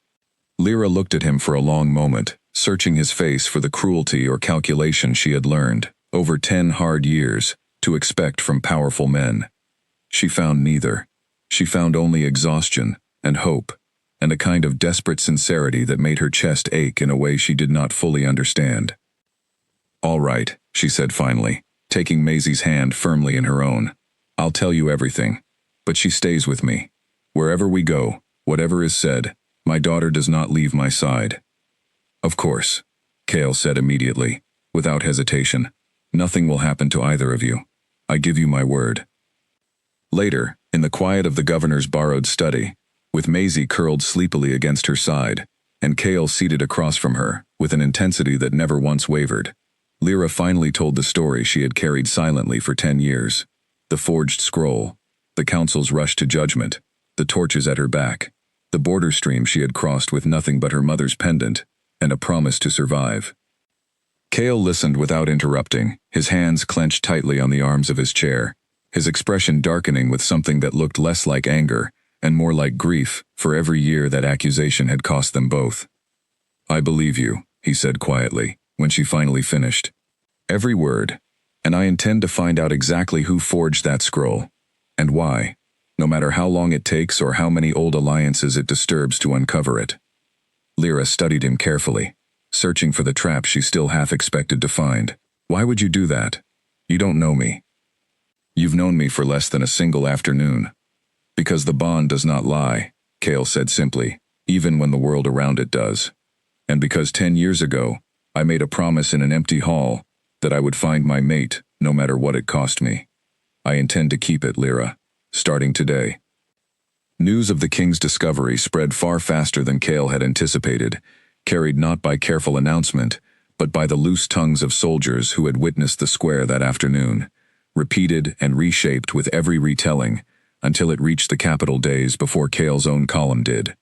Lyra looked at him for a long moment, searching his face for the cruelty or calculation she had learned, over 10 hard years, to expect from powerful men. She found neither. She found only exhaustion, and hope, and a kind of desperate sincerity that made her chest ache in a way she did not fully understand. "All right," she said finally, taking Maisie's hand firmly in her own. "I'll tell you everything, but she stays with me. Wherever we go, whatever is said, my daughter does not leave my side." "Of course," Cale said immediately, without hesitation. "Nothing will happen to either of you. I give you my word." Later, in the quiet of the governor's borrowed study, with Maisie curled sleepily against her side, and Cale seated across from her, with an intensity that never once wavered, Lyra finally told the story she had carried silently for 10 years. The forged scroll, the council's rush to judgment, the torches at her back, the border stream she had crossed with nothing but her mother's pendant, and a promise to survive. Cale listened without interrupting, his hands clenched tightly on the arms of his chair, his expression darkening with something that looked less like anger and more like grief for every year that accusation had cost them both. "I believe you," he said quietly, when she finally finished. "Every word, and I intend to find out exactly who forged that scroll, and why, no matter how long it takes or how many old alliances it disturbs to uncover it." Lyra studied him carefully, searching for the trap she still half expected to find. "Why would you do that? You don't know me. You've known me for less than a single afternoon." "Because the bond does not lie," Cale said simply, "even when the world around it does. And because 10 years ago, I made a promise in an empty hall that I would find my mate no matter what it cost me. I intend to keep it, Lyra, starting today." News of the king's discovery spread far faster than Cale had anticipated, carried not by careful announcement, but by the loose tongues of soldiers who had witnessed the square that afternoon, repeated and reshaped with every retelling, until it reached the capital days before Cale's own column did.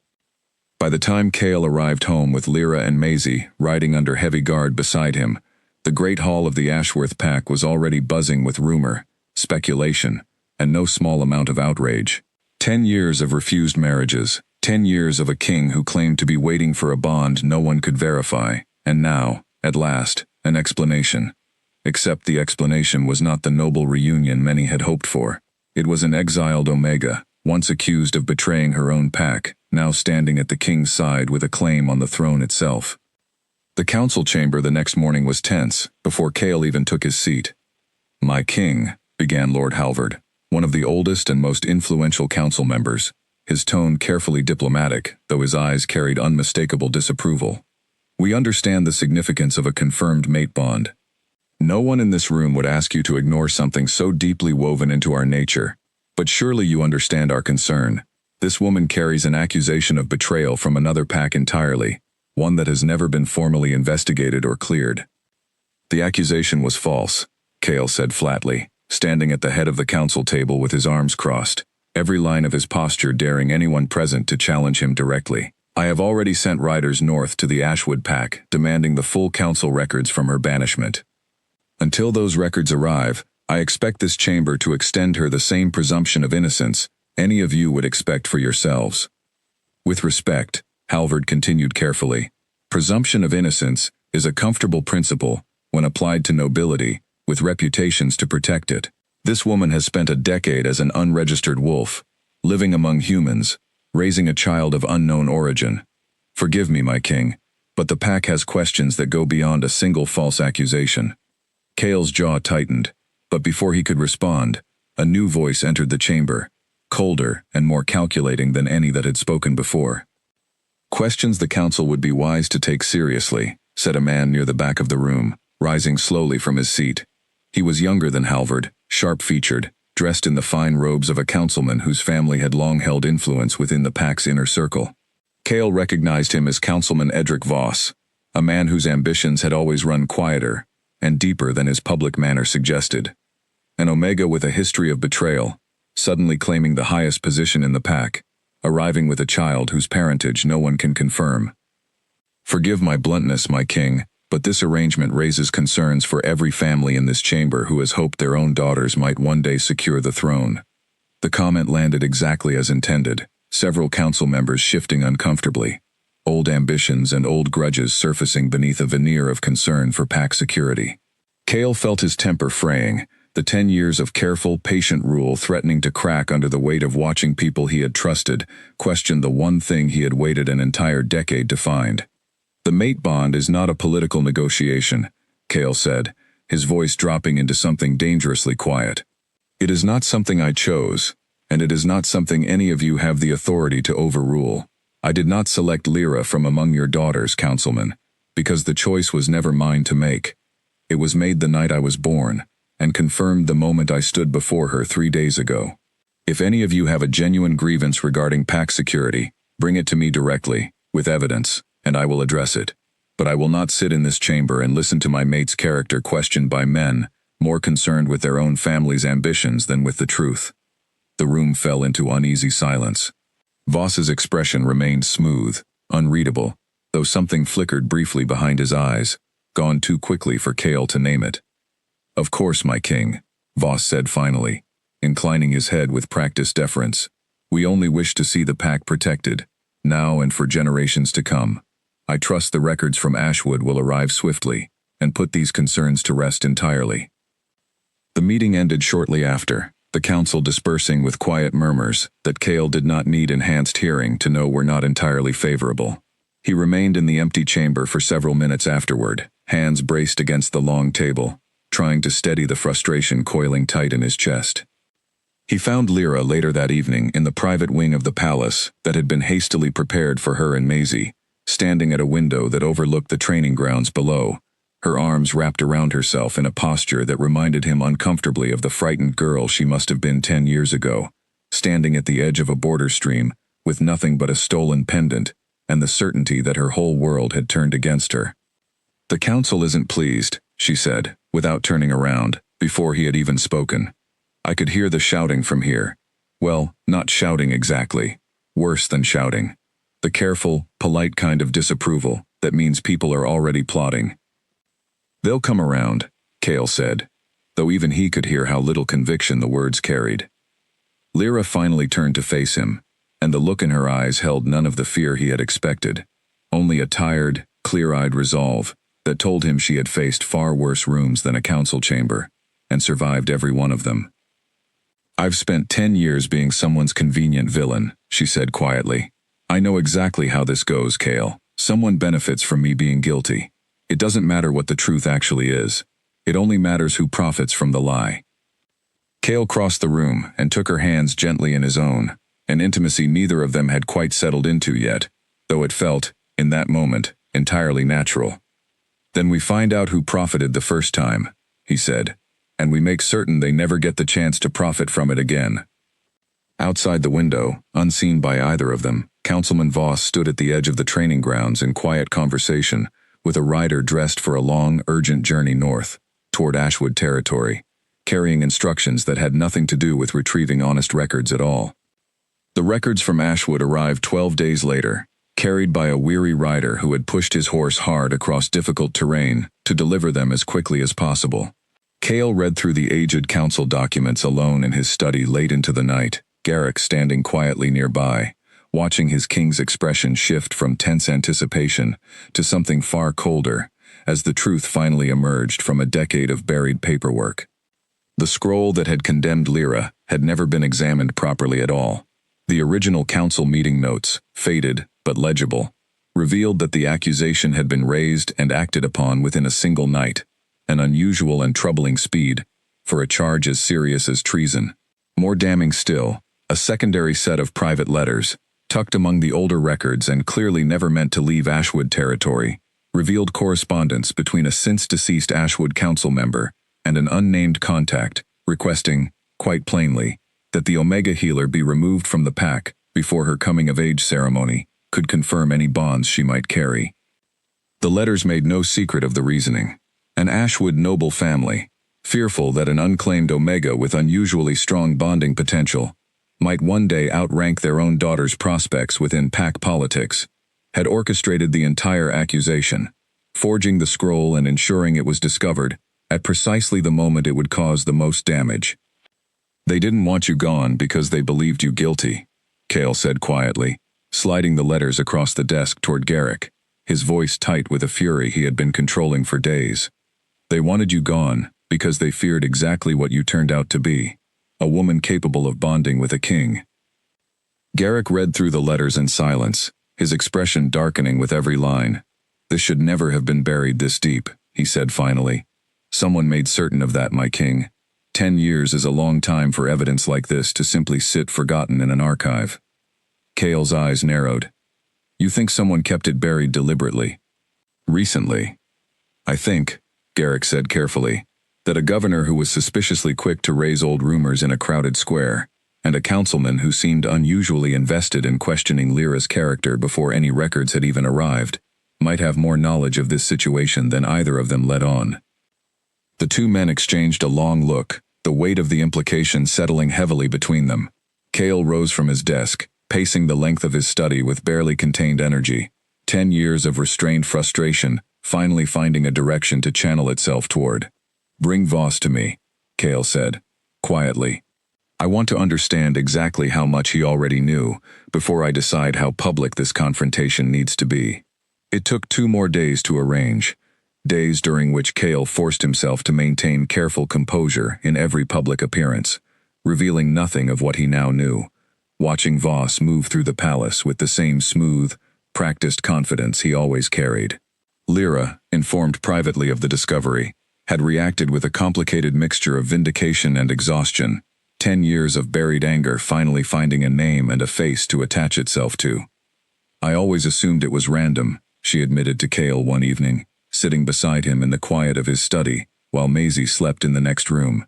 By the time Cale arrived home with Lyra and Maisie riding under heavy guard beside him, the great hall of the Ashworth pack was already buzzing with rumor, speculation, and no small amount of outrage. 10 years of refused marriages, 10 years of a king who claimed to be waiting for a bond no one could verify, and now, at last, an explanation. Except the explanation was not the noble reunion many had hoped for. It was an exiled Omega, once accused of betraying her own pack, now standing at the king's side with a claim on the throne itself. The council chamber the next morning was tense, before Cale even took his seat. "My king," began Lord Halvard, one of the oldest and most influential council members, his tone carefully diplomatic, though his eyes carried unmistakable disapproval. "We understand the significance of a confirmed mate bond. No one in this room would ask you to ignore something so deeply woven into our nature, but surely you understand our concern. This woman carries an accusation of betrayal from another pack entirely, one that has never been formally investigated or cleared." "The accusation was false," Cale said flatly, standing at the head of the council table with his arms crossed, every line of his posture daring anyone present to challenge him directly. "I have already sent riders north to the Ashwood pack, demanding the full council records from her banishment." Until those records arrive, I expect this chamber to extend her the same presumption of innocence any of you would expect for yourselves. With respect, Halvard continued carefully, presumption of innocence is a comfortable principle when applied to nobility, with reputations to protect it. This woman has spent a decade as an unregistered wolf, living among humans, raising a child of unknown origin. Forgive me, my king, but the pack has questions that go beyond a single false accusation. Kale's jaw tightened, but before he could respond, a new voice entered the chamber, colder and more calculating than any that had spoken before. Questions the council would be wise to take seriously, said a man near the back of the room, rising slowly from his seat. He was younger than Halvard, sharp-featured, dressed in the fine robes of a councilman whose family had long held influence within the pack's inner circle. Kale recognized him as Councilman Edric Voss, a man whose ambitions had always run quieter and deeper than his public manner suggested. An Omega with a history of betrayal, suddenly claiming the highest position in the pack, arriving with a child whose parentage no one can confirm. Forgive my bluntness, my king, but this arrangement raises concerns for every family in this chamber who has hoped their own daughters might one day secure the throne. The comment landed exactly as intended, several council members shifting uncomfortably, old ambitions and old grudges surfacing beneath a veneer of concern for pack security. Kale felt his temper fraying, the 10 years of careful, patient rule threatening to crack under the weight of watching people he had trusted question the one thing he had waited an entire decade to find. The mate bond is not a political negotiation, Kale said, his voice dropping into something dangerously quiet. It is not something I chose, and it is not something any of you have the authority to overrule. I did not select Lyra from among your daughters, councilman, because the choice was never mine to make. It was made the night I was born, and confirmed the moment I stood before her 3 days ago. If any of you have a genuine grievance regarding pack security, bring it to me directly, with evidence, and I will address it. But I will not sit in this chamber and listen to my mate's character questioned by men more concerned with their own family's ambitions than with the truth. The room fell into uneasy silence. Voss's expression remained smooth, unreadable, though something flickered briefly behind his eyes, gone too quickly for Kale to name it. Of course, my king, Voss said finally, inclining his head with practiced deference. We only wish to see the pack protected, now and for generations to come. I trust the records from Ashwood will arrive swiftly, and put these concerns to rest entirely. The meeting ended shortly after, the council dispersing with quiet murmurs that Kale did not need enhanced hearing to know were not entirely favorable. He remained in the empty chamber for several minutes afterward, hands braced against the long table, trying to steady the frustration coiling tight in his chest. He found Lyra later that evening in the private wing of the palace that had been hastily prepared for her and Maisie, standing at a window that overlooked the training grounds below, her arms wrapped around herself in a posture that reminded him uncomfortably of the frightened girl she must have been 10 years ago, standing at the edge of a border stream, with nothing but a stolen pendant, and the certainty that her whole world had turned against her. The council isn't pleased, she said, without turning around, before he had even spoken. I could hear the shouting from here. Well, not shouting exactly. Worse than shouting. The careful, polite kind of disapproval that means people are already plotting. They'll come around, Kale said, though even he could hear how little conviction the words carried. Lyra finally turned to face him, and the look in her eyes held none of the fear he had expected, only a tired, clear-eyed resolve that told him she had faced far worse rooms than a council chamber, and survived every one of them. I've spent 10 years being someone's convenient villain, she said quietly. I know exactly how this goes, Kale. Someone benefits from me being guilty. It doesn't matter what the truth actually is. It only matters who profits from the lie. Kale crossed the room and took her hands gently in his own, an intimacy neither of them had quite settled into yet, though it felt, in that moment, entirely natural. Then we find out who profited the first time, he said, and we make certain they never get the chance to profit from it again. Outside the window, unseen by either of them, Councilman Voss stood at the edge of the training grounds in quiet conversation with a rider dressed for a long, urgent journey north, toward Ashwood territory, carrying instructions that had nothing to do with retrieving honest records at all. The records from Ashwood arrived 12 days later, carried by a weary rider who had pushed his horse hard across difficult terrain to deliver them as quickly as possible. Cale read through the aged council documents alone in his study late into the night, Garrick standing quietly nearby, watching his king's expression shift from tense anticipation to something far colder, as the truth finally emerged from a decade of buried paperwork. The scroll that had condemned Lyra had never been examined properly at all. The original council meeting notes, faded but legible, revealed that the accusation had been raised and acted upon within a single night, an unusual and troubling speed for a charge as serious as treason. More damning still, a secondary set of private letters, tucked among the older records and clearly never meant to leave Ashwood territory, revealed correspondence between a since-deceased Ashwood council member and an unnamed contact, requesting, quite plainly, that the Omega healer be removed from the pack before her coming-of-age ceremony could confirm any bonds she might carry. The letters made no secret of the reasoning. An Ashwood noble family, fearful that an unclaimed Omega with unusually strong bonding potential might one day outrank their own daughter's prospects within pack politics, had orchestrated the entire accusation, forging the scroll and ensuring it was discovered at precisely the moment it would cause the most damage. They didn't want you gone because they believed you guilty, Cale said quietly, sliding the letters across the desk toward Garrick, his voice tight with a fury he had been controlling for days. They wanted you gone because they feared exactly what you turned out to be, a woman capable of bonding with a king. Garrick read through the letters in silence, his expression darkening with every line. This should never have been buried this deep, he said finally. Someone made certain of that, my king. 10 years is a long time for evidence like this to simply sit forgotten in an archive. Cale's eyes narrowed. You think someone kept it buried deliberately? Recently. I think, Garrick said carefully, that a governor who was suspiciously quick to raise old rumors in a crowded square, and a councilman who seemed unusually invested in questioning Lyra's character before any records had even arrived, might have more knowledge of this situation than either of them let on. The two men exchanged a long look, the weight of the implication settling heavily between them. Cale rose from his desk, pacing the length of his study with barely contained energy. 10 years of restrained frustration, finally finding a direction to channel itself toward. Bring Voss to me, Cale said, quietly. I want to understand exactly how much he already knew before I decide how public this confrontation needs to be. It took 2 more days to arrange, days during which Cale forced himself to maintain careful composure in every public appearance, revealing nothing of what he now knew, watching Voss move through the palace with the same smooth, practiced confidence he always carried. Lyra, informed privately of the discovery, had reacted with a complicated mixture of vindication and exhaustion, 10 years of buried anger finally finding a name and a face to attach itself to. I always assumed it was random, she admitted to Cale one evening, sitting beside him in the quiet of his study, while Maisie slept in the next room.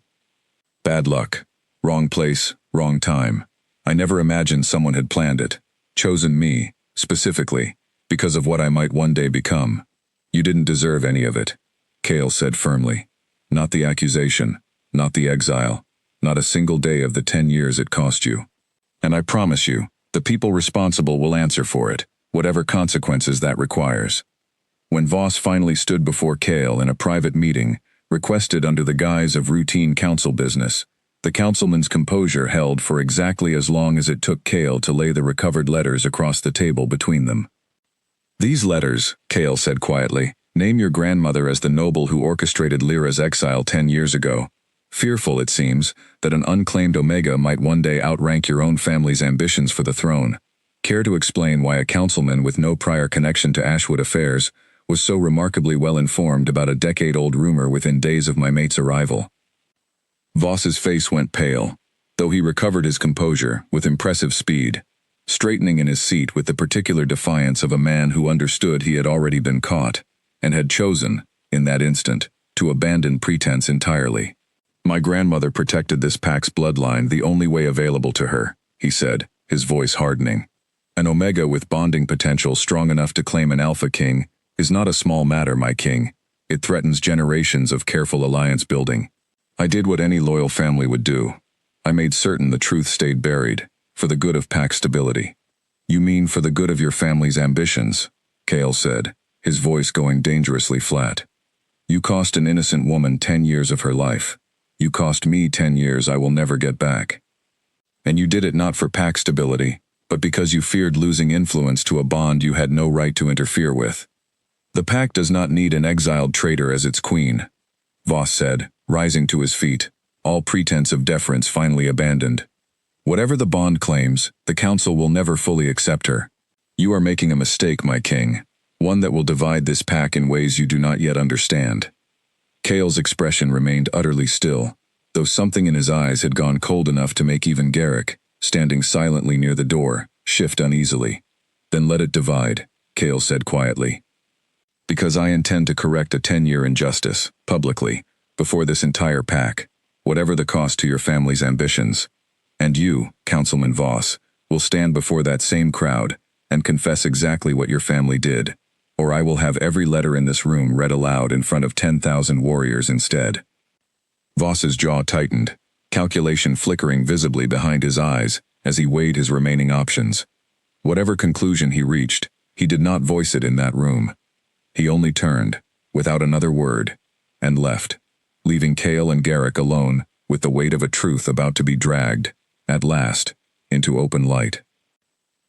Bad luck. Wrong place, wrong time. I never imagined someone had planned it, chosen me, specifically, because of what I might one day become. You didn't deserve any of it, Cale said firmly. Not the accusation, not the exile, not a single day of the 10 years it cost you. And I promise you, the people responsible will answer for it, whatever consequences that requires. When Voss finally stood before Cale in a private meeting, requested under the guise of routine council business, the councilman's composure held for exactly as long as it took Cale to lay the recovered letters across the table between them. These letters, Cale said quietly, name your grandmother as the noble who orchestrated Lyra's exile 10 years ago. Fearful, it seems, that an unclaimed Omega might one day outrank your own family's ambitions for the throne. Care to explain why a councilman with no prior connection to Ashwood affairs was so remarkably well informed about a decade-old rumor within days of my mate's arrival? Voss's face went pale, though he recovered his composure with impressive speed, straightening in his seat with the particular defiance of a man who understood he had already been caught, and had chosen, in that instant, to abandon pretense entirely. My grandmother protected this pack's bloodline the only way available to her, he said, his voice hardening. An Omega with bonding potential strong enough to claim an Alpha King is not a small matter, my king. It threatens generations of careful alliance building. I did what any loyal family would do. I made certain the truth stayed buried, for the good of pack stability. You mean for the good of your family's ambitions, Cale said, his voice going dangerously flat. You cost an innocent woman 10 years of her life. You cost me 10 years I will never get back. And you did it not for pack stability, but because you feared losing influence to a bond you had no right to interfere with. The pack does not need an exiled traitor as its queen, Voss said, rising to his feet, all pretense of deference finally abandoned. Whatever the bond claims, the council will never fully accept her. You are making a mistake, my king, one that will divide this pack in ways you do not yet understand. Cale's expression remained utterly still, though something in his eyes had gone cold enough to make even Garrick, standing silently near the door, shift uneasily. Then let it divide, Cale said quietly. Because I intend to correct a 10-year injustice, publicly, before this entire pack, whatever the cost to your family's ambitions. And you, Councilman Voss, will stand before that same crowd and confess exactly what your family did, or I will have every letter in this room read aloud in front of 10,000 warriors instead. Voss's jaw tightened, calculation flickering visibly behind his eyes as he weighed his remaining options. Whatever conclusion he reached, he did not voice it in that room. He only turned, without another word, and left, leaving Cale and Garrick alone with the weight of a truth about to be dragged, at last, into open light.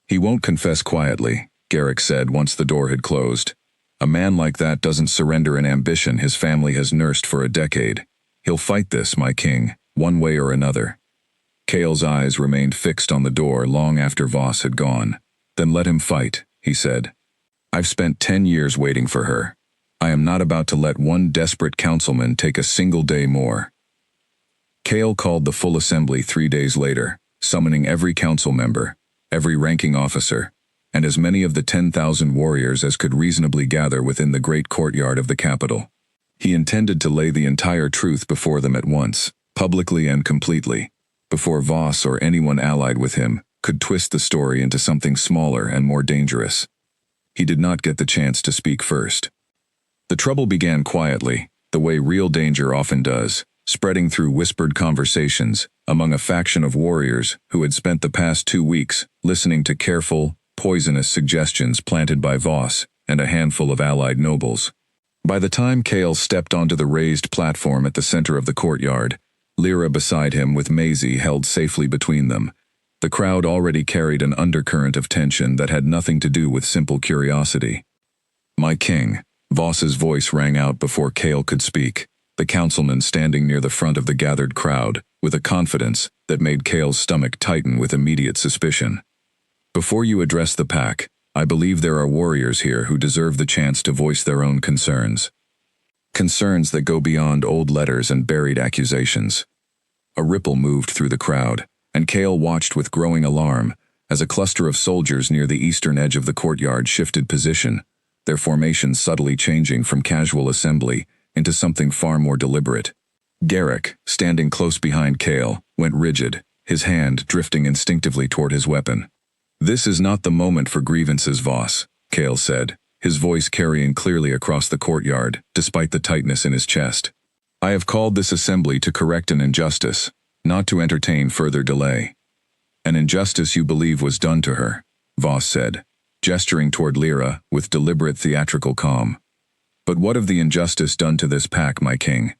He won't confess quietly, Garrick said once the door had closed. A man like that doesn't surrender an ambition his family has nursed for a decade. He'll fight this, my king, one way or another. Cale's eyes remained fixed on the door long after Voss had gone. Then let him fight, he said. I've spent 10 years waiting for her. I am not about to let one desperate councilman take a single day more. Cale called the full assembly 3 days later, summoning every council member, every ranking officer, and as many of the 10,000 warriors as could reasonably gather within the great courtyard of the capital. He intended to lay the entire truth before them at once, publicly and completely, before Voss or anyone allied with him could twist the story into something smaller and more dangerous. He did not get the chance to speak first. The trouble began quietly, the way real danger often does, spreading through whispered conversations among a faction of warriors who had spent the past 2 weeks listening to careful, poisonous suggestions planted by Voss and a handful of allied nobles. By the time Cale stepped onto the raised platform at the center of the courtyard, Lyra beside him with Maisie held safely between them, the crowd already carried an undercurrent of tension that had nothing to do with simple curiosity. My king, Voss's voice rang out before Cale could speak, the councilman standing near the front of the gathered crowd, with a confidence that made Cale's stomach tighten with immediate suspicion. Before you address the pack, I believe there are warriors here who deserve the chance to voice their own concerns. Concerns that go beyond old letters and buried accusations. A ripple moved through the crowd, and Cale watched with growing alarm as a cluster of soldiers near the eastern edge of the courtyard shifted position, their formation subtly changing from casual assembly into something far more deliberate. Garrick, standing close behind Cale, went rigid, his hand drifting instinctively toward his weapon. This is not the moment for grievances, Voss, Cale said, his voice carrying clearly across the courtyard, despite the tightness in his chest. I have called this assembly to correct an injustice, not to entertain further delay. An injustice you believe was done to her, Voss said, gesturing toward Lyra with deliberate theatrical calm. But what of the injustice done to this pack, my king?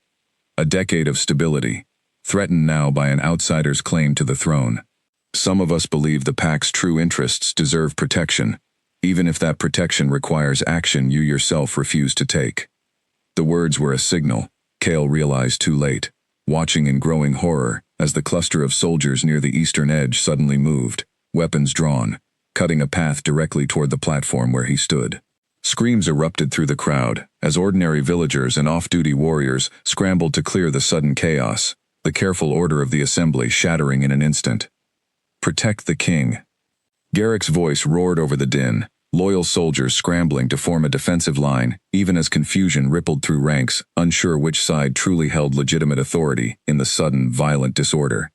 A decade of stability, threatened now by an outsider's claim to the throne. Some of us believe the pack's true interests deserve protection, even if that protection requires action you yourself refuse to take. The words were a signal, Cale realized too late, watching in growing horror as the cluster of soldiers near the eastern edge suddenly moved, weapons drawn, cutting a path directly toward the platform where he stood. Screams erupted through the crowd as ordinary villagers and off-duty warriors scrambled to clear the sudden chaos, the careful order of the assembly shattering in an instant. Protect the king. Garrick's voice roared over the din, loyal soldiers scrambling to form a defensive line, even as confusion rippled through ranks, unsure which side truly held legitimate authority in the sudden, violent disorder.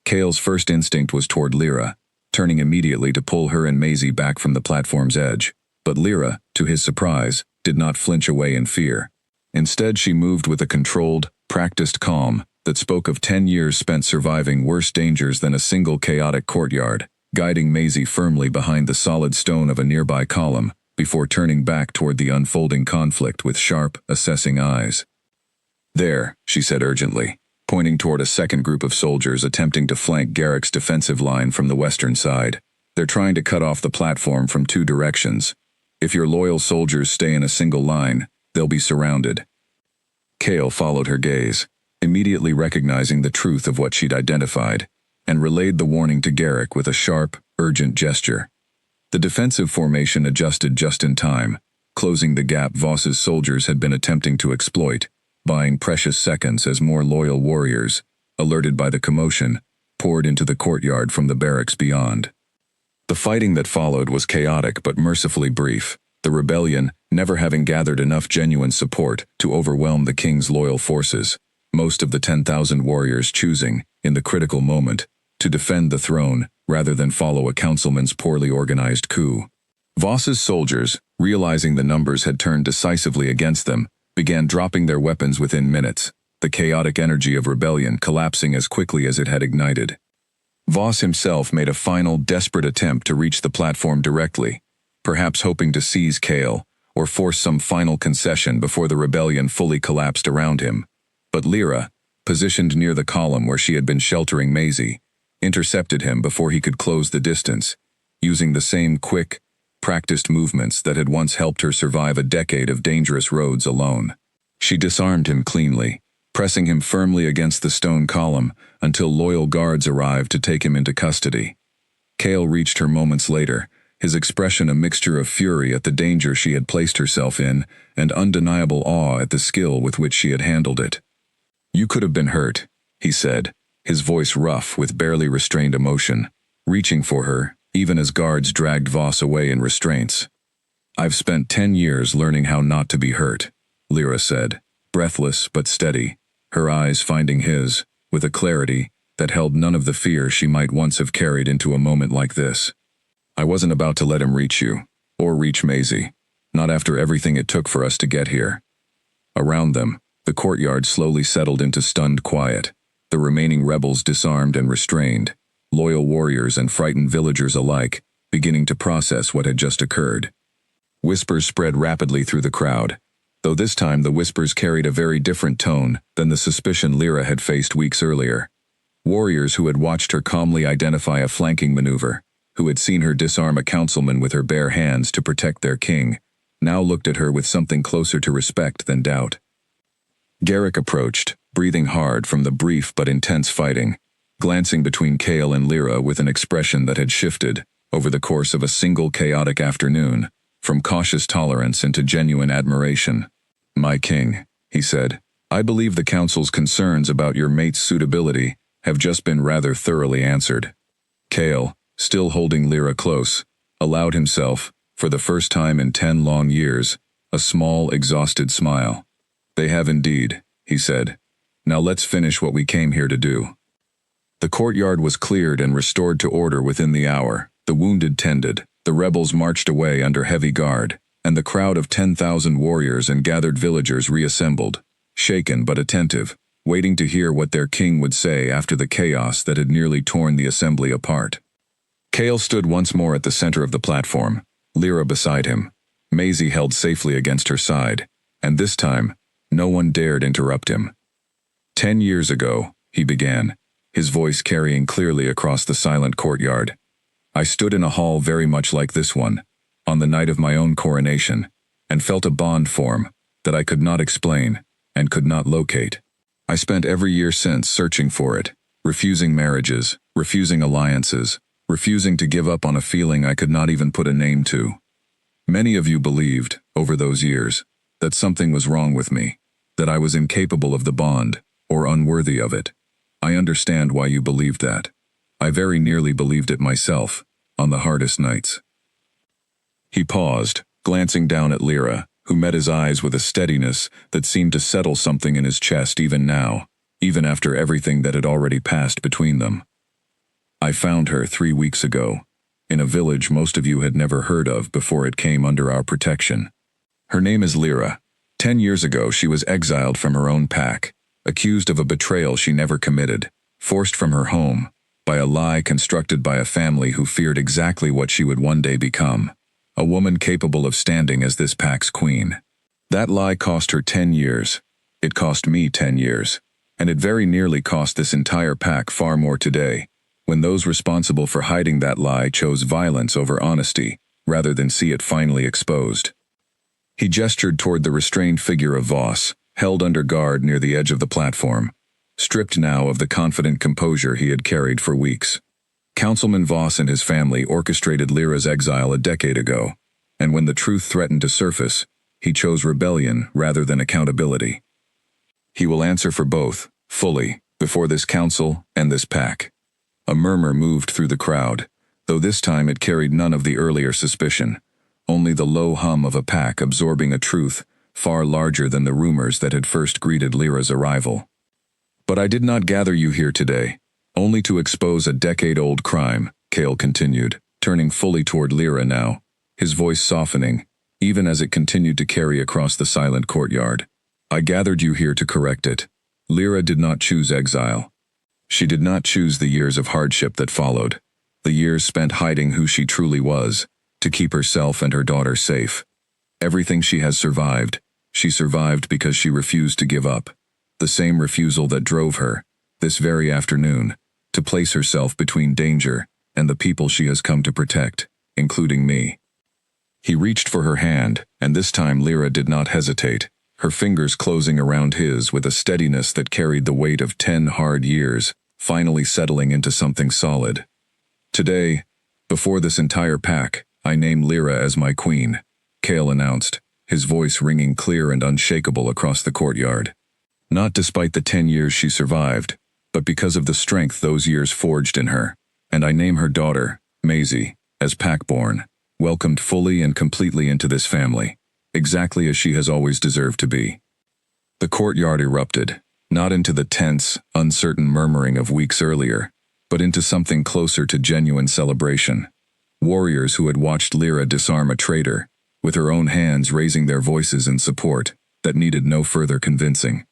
Cale's first instinct was toward Lyra, turning immediately to pull her and Maisie back from the platform's edge. But Lyra, to his surprise, did not flinch away in fear. Instead, she moved with a controlled, practiced calm that spoke of 10 years spent surviving worse dangers than a single chaotic courtyard, guiding Maisie firmly behind the solid stone of a nearby column before turning back toward the unfolding conflict with sharp, assessing eyes. There, she said urgently, pointing toward a second group of soldiers attempting to flank Garrick's defensive line from the western side. They're trying to cut off the platform from two directions. If your loyal soldiers stay in a single line, they'll be surrounded. Cale followed her gaze, immediately recognizing the truth of what she'd identified, and relayed the warning to Garrick with a sharp, urgent gesture. The defensive formation adjusted just in time, closing the gap Voss's soldiers had been attempting to exploit, buying precious seconds as more loyal warriors, alerted by the commotion, poured into the courtyard from the barracks beyond. The fighting that followed was chaotic but mercifully brief, the rebellion never having gathered enough genuine support to overwhelm the king's loyal forces, most of the 10,000 warriors choosing, in the critical moment, to defend the throne rather than follow a councilman's poorly organized coup. Voss's soldiers, realizing the numbers had turned decisively against them, began dropping their weapons within minutes, the chaotic energy of rebellion collapsing as quickly as it had ignited. Voss himself made a final, desperate attempt to reach the platform directly, perhaps hoping to seize Cale or force some final concession before the rebellion fully collapsed around him. But Lyra, positioned near the column where she had been sheltering Maisie, intercepted him before he could close the distance, using the same quick, practiced movements that had once helped her survive a decade of dangerous roads alone. She disarmed him cleanly, pressing him firmly against the stone column until loyal guards arrived to take him into custody. Cale reached her moments later, his expression a mixture of fury at the danger she had placed herself in and undeniable awe at the skill with which she had handled it. "You could have been hurt," he said, his voice rough with barely restrained emotion, reaching for her, even as guards dragged Voss away in restraints. "I've spent 10 years learning how not to be hurt," Lyra said, breathless but steady, her eyes finding his, with a clarity that held none of the fear she might once have carried into a moment like this. "I wasn't about to let him reach you, or reach Maisie, not after everything it took for us to get here." Around them, the courtyard slowly settled into stunned quiet, the remaining rebels disarmed and restrained, loyal warriors and frightened villagers alike, beginning to process what had just occurred. Whispers spread rapidly through the crowd, though this time the whispers carried a very different tone than the suspicion Lyra had faced weeks earlier. Warriors who had watched her calmly identify a flanking maneuver, who had seen her disarm a councilman with her bare hands to protect their king, now looked at her with something closer to respect than doubt. Garrick approached, breathing hard from the brief but intense fighting, glancing between Cale and Lyra with an expression that had shifted, over the course of a single chaotic afternoon, from cautious tolerance into genuine admiration. "My king," he said, "I believe the council's concerns about your mate's suitability have just been rather thoroughly answered." Cale, still holding Lyra close, allowed himself, for the first time in 10 long years, a small, exhausted smile. "They have indeed," he said. "Now let's finish what we came here to do." The courtyard was cleared and restored to order within the hour, the wounded tended, the rebels marched away under heavy guard, and the crowd of 10,000 warriors and gathered villagers reassembled, shaken but attentive, waiting to hear what their king would say after the chaos that had nearly torn the assembly apart. Cale stood once more at the center of the platform, Lyra beside him, Maisie held safely against her side, and this time, no one dared interrupt him. 10 years ago, he began, his voice carrying clearly across the silent courtyard, I stood in a hall very much like this one, on the night of my own coronation, and felt a bond form that I could not explain and could not locate. I spent every year since searching for it, refusing marriages, refusing alliances, refusing to give up on a feeling I could not even put a name to. Many of you believed, over those years, that something was wrong with me, that I was incapable of the bond, or unworthy of it. I understand why you believed that. I very nearly believed it myself, on the hardest nights. He paused, glancing down at Lyra, who met his eyes with a steadiness that seemed to settle something in his chest even now, even after everything that had already passed between them. I found her 3 weeks ago, in a village most of you had never heard of before it came under our protection. Her name is Lyra. 10 years ago she was exiled from her own pack, accused of a betrayal she never committed, forced from her home, by a lie constructed by a family who feared exactly what she would one day become, a woman capable of standing as this pack's queen. That lie cost her 10 years, It cost me 10 years. And it very nearly cost this entire pack far more today, when those responsible for hiding that lie chose violence over honesty, rather than see it finally exposed. He gestured toward the restrained figure of Voss, held under guard near the edge of the platform, stripped now of the confident composure he had carried for weeks. Councilman Voss and his family orchestrated Lyra's exile a decade ago, and when the truth threatened to surface, he chose rebellion rather than accountability. He will answer for both, fully, before this council and this pack. A murmur moved through the crowd, though this time it carried none of the earlier suspicion, only the low hum of a pack absorbing a truth far larger than the rumors that had first greeted Lyra's arrival. But I did not gather you here today, only to expose a decade-old crime, Cale continued, turning fully toward Lyra now, his voice softening, even as it continued to carry across the silent courtyard. I gathered you here to correct it. Lyra did not choose exile. She did not choose the years of hardship that followed, the years spent hiding who she truly was, to keep herself and her daughter safe. Everything she has survived, she survived because she refused to give up. The same refusal that drove her, this very afternoon, to place herself between danger and the people she has come to protect, including me. He reached for her hand, and this time Lyra did not hesitate, her fingers closing around his with a steadiness that carried the weight of 10 hard years, finally settling into something solid. Today, before this entire pack, I name Lyra as my queen, Cale announced, his voice ringing clear and unshakable across the courtyard. Not despite the 10 years she survived, but because of the strength those years forged in her, and I name her daughter, Maisie, as pack-born, welcomed fully and completely into this family, exactly as she has always deserved to be. The courtyard erupted, not into the tense, uncertain murmuring of weeks earlier, but into something closer to genuine celebration. Warriors who had watched Lyra disarm a traitor, with her own hands raising their voices in support, that needed no further convincing.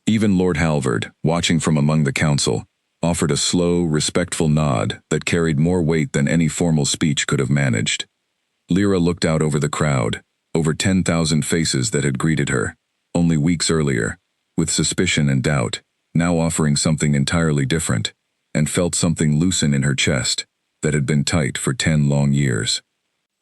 Even Lord Halvard, watching from among the council, offered a slow, respectful nod that carried more weight than any formal speech could have managed. Lyra looked out over the crowd, over 10,000 faces that had greeted her, only weeks earlier, with suspicion and doubt, now offering something entirely different, and felt something loosen in her chest that had been tight for 10 long years.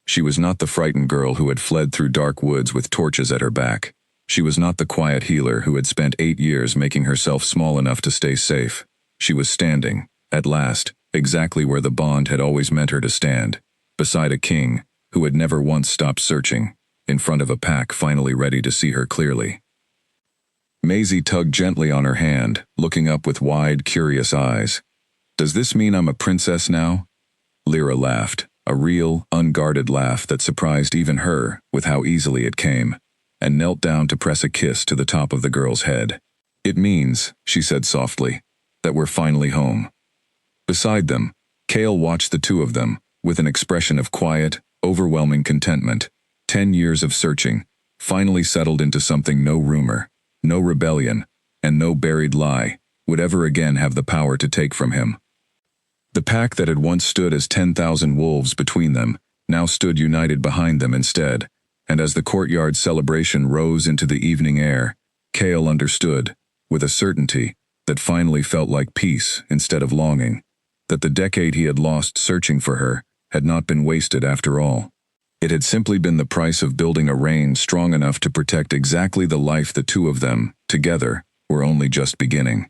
She was not the frightened girl who had fled through dark woods with torches at her back. She was not the quiet healer who had spent 8 years making herself small enough to stay safe. She was standing, at last, exactly where the bond had always meant her to stand, beside a king who had never once stopped searching, in front of a pack finally ready to see her clearly. Maisie tugged gently on her hand, looking up with wide, curious eyes. Does this mean I'm a princess now? Lyra laughed, a real, unguarded laugh that surprised even her with how easily it came, and knelt down to press a kiss to the top of the girl's head. It means, she said softly, that we're finally home. Beside them, Cale watched the two of them, with an expression of quiet, overwhelming contentment. 10 years of searching, finally settled into something no rumor, no rebellion, and no buried lie would ever again have the power to take from him. The pack that had once stood as 10,000 wolves between them now stood united behind them instead, and as the courtyard celebration rose into the evening air, Cale understood, with a certainty that finally felt like peace instead of longing, that the decade he had lost searching for her had not been wasted after all. It had simply been the price of building a reign strong enough to protect exactly the life the two of them, together, were only just beginning.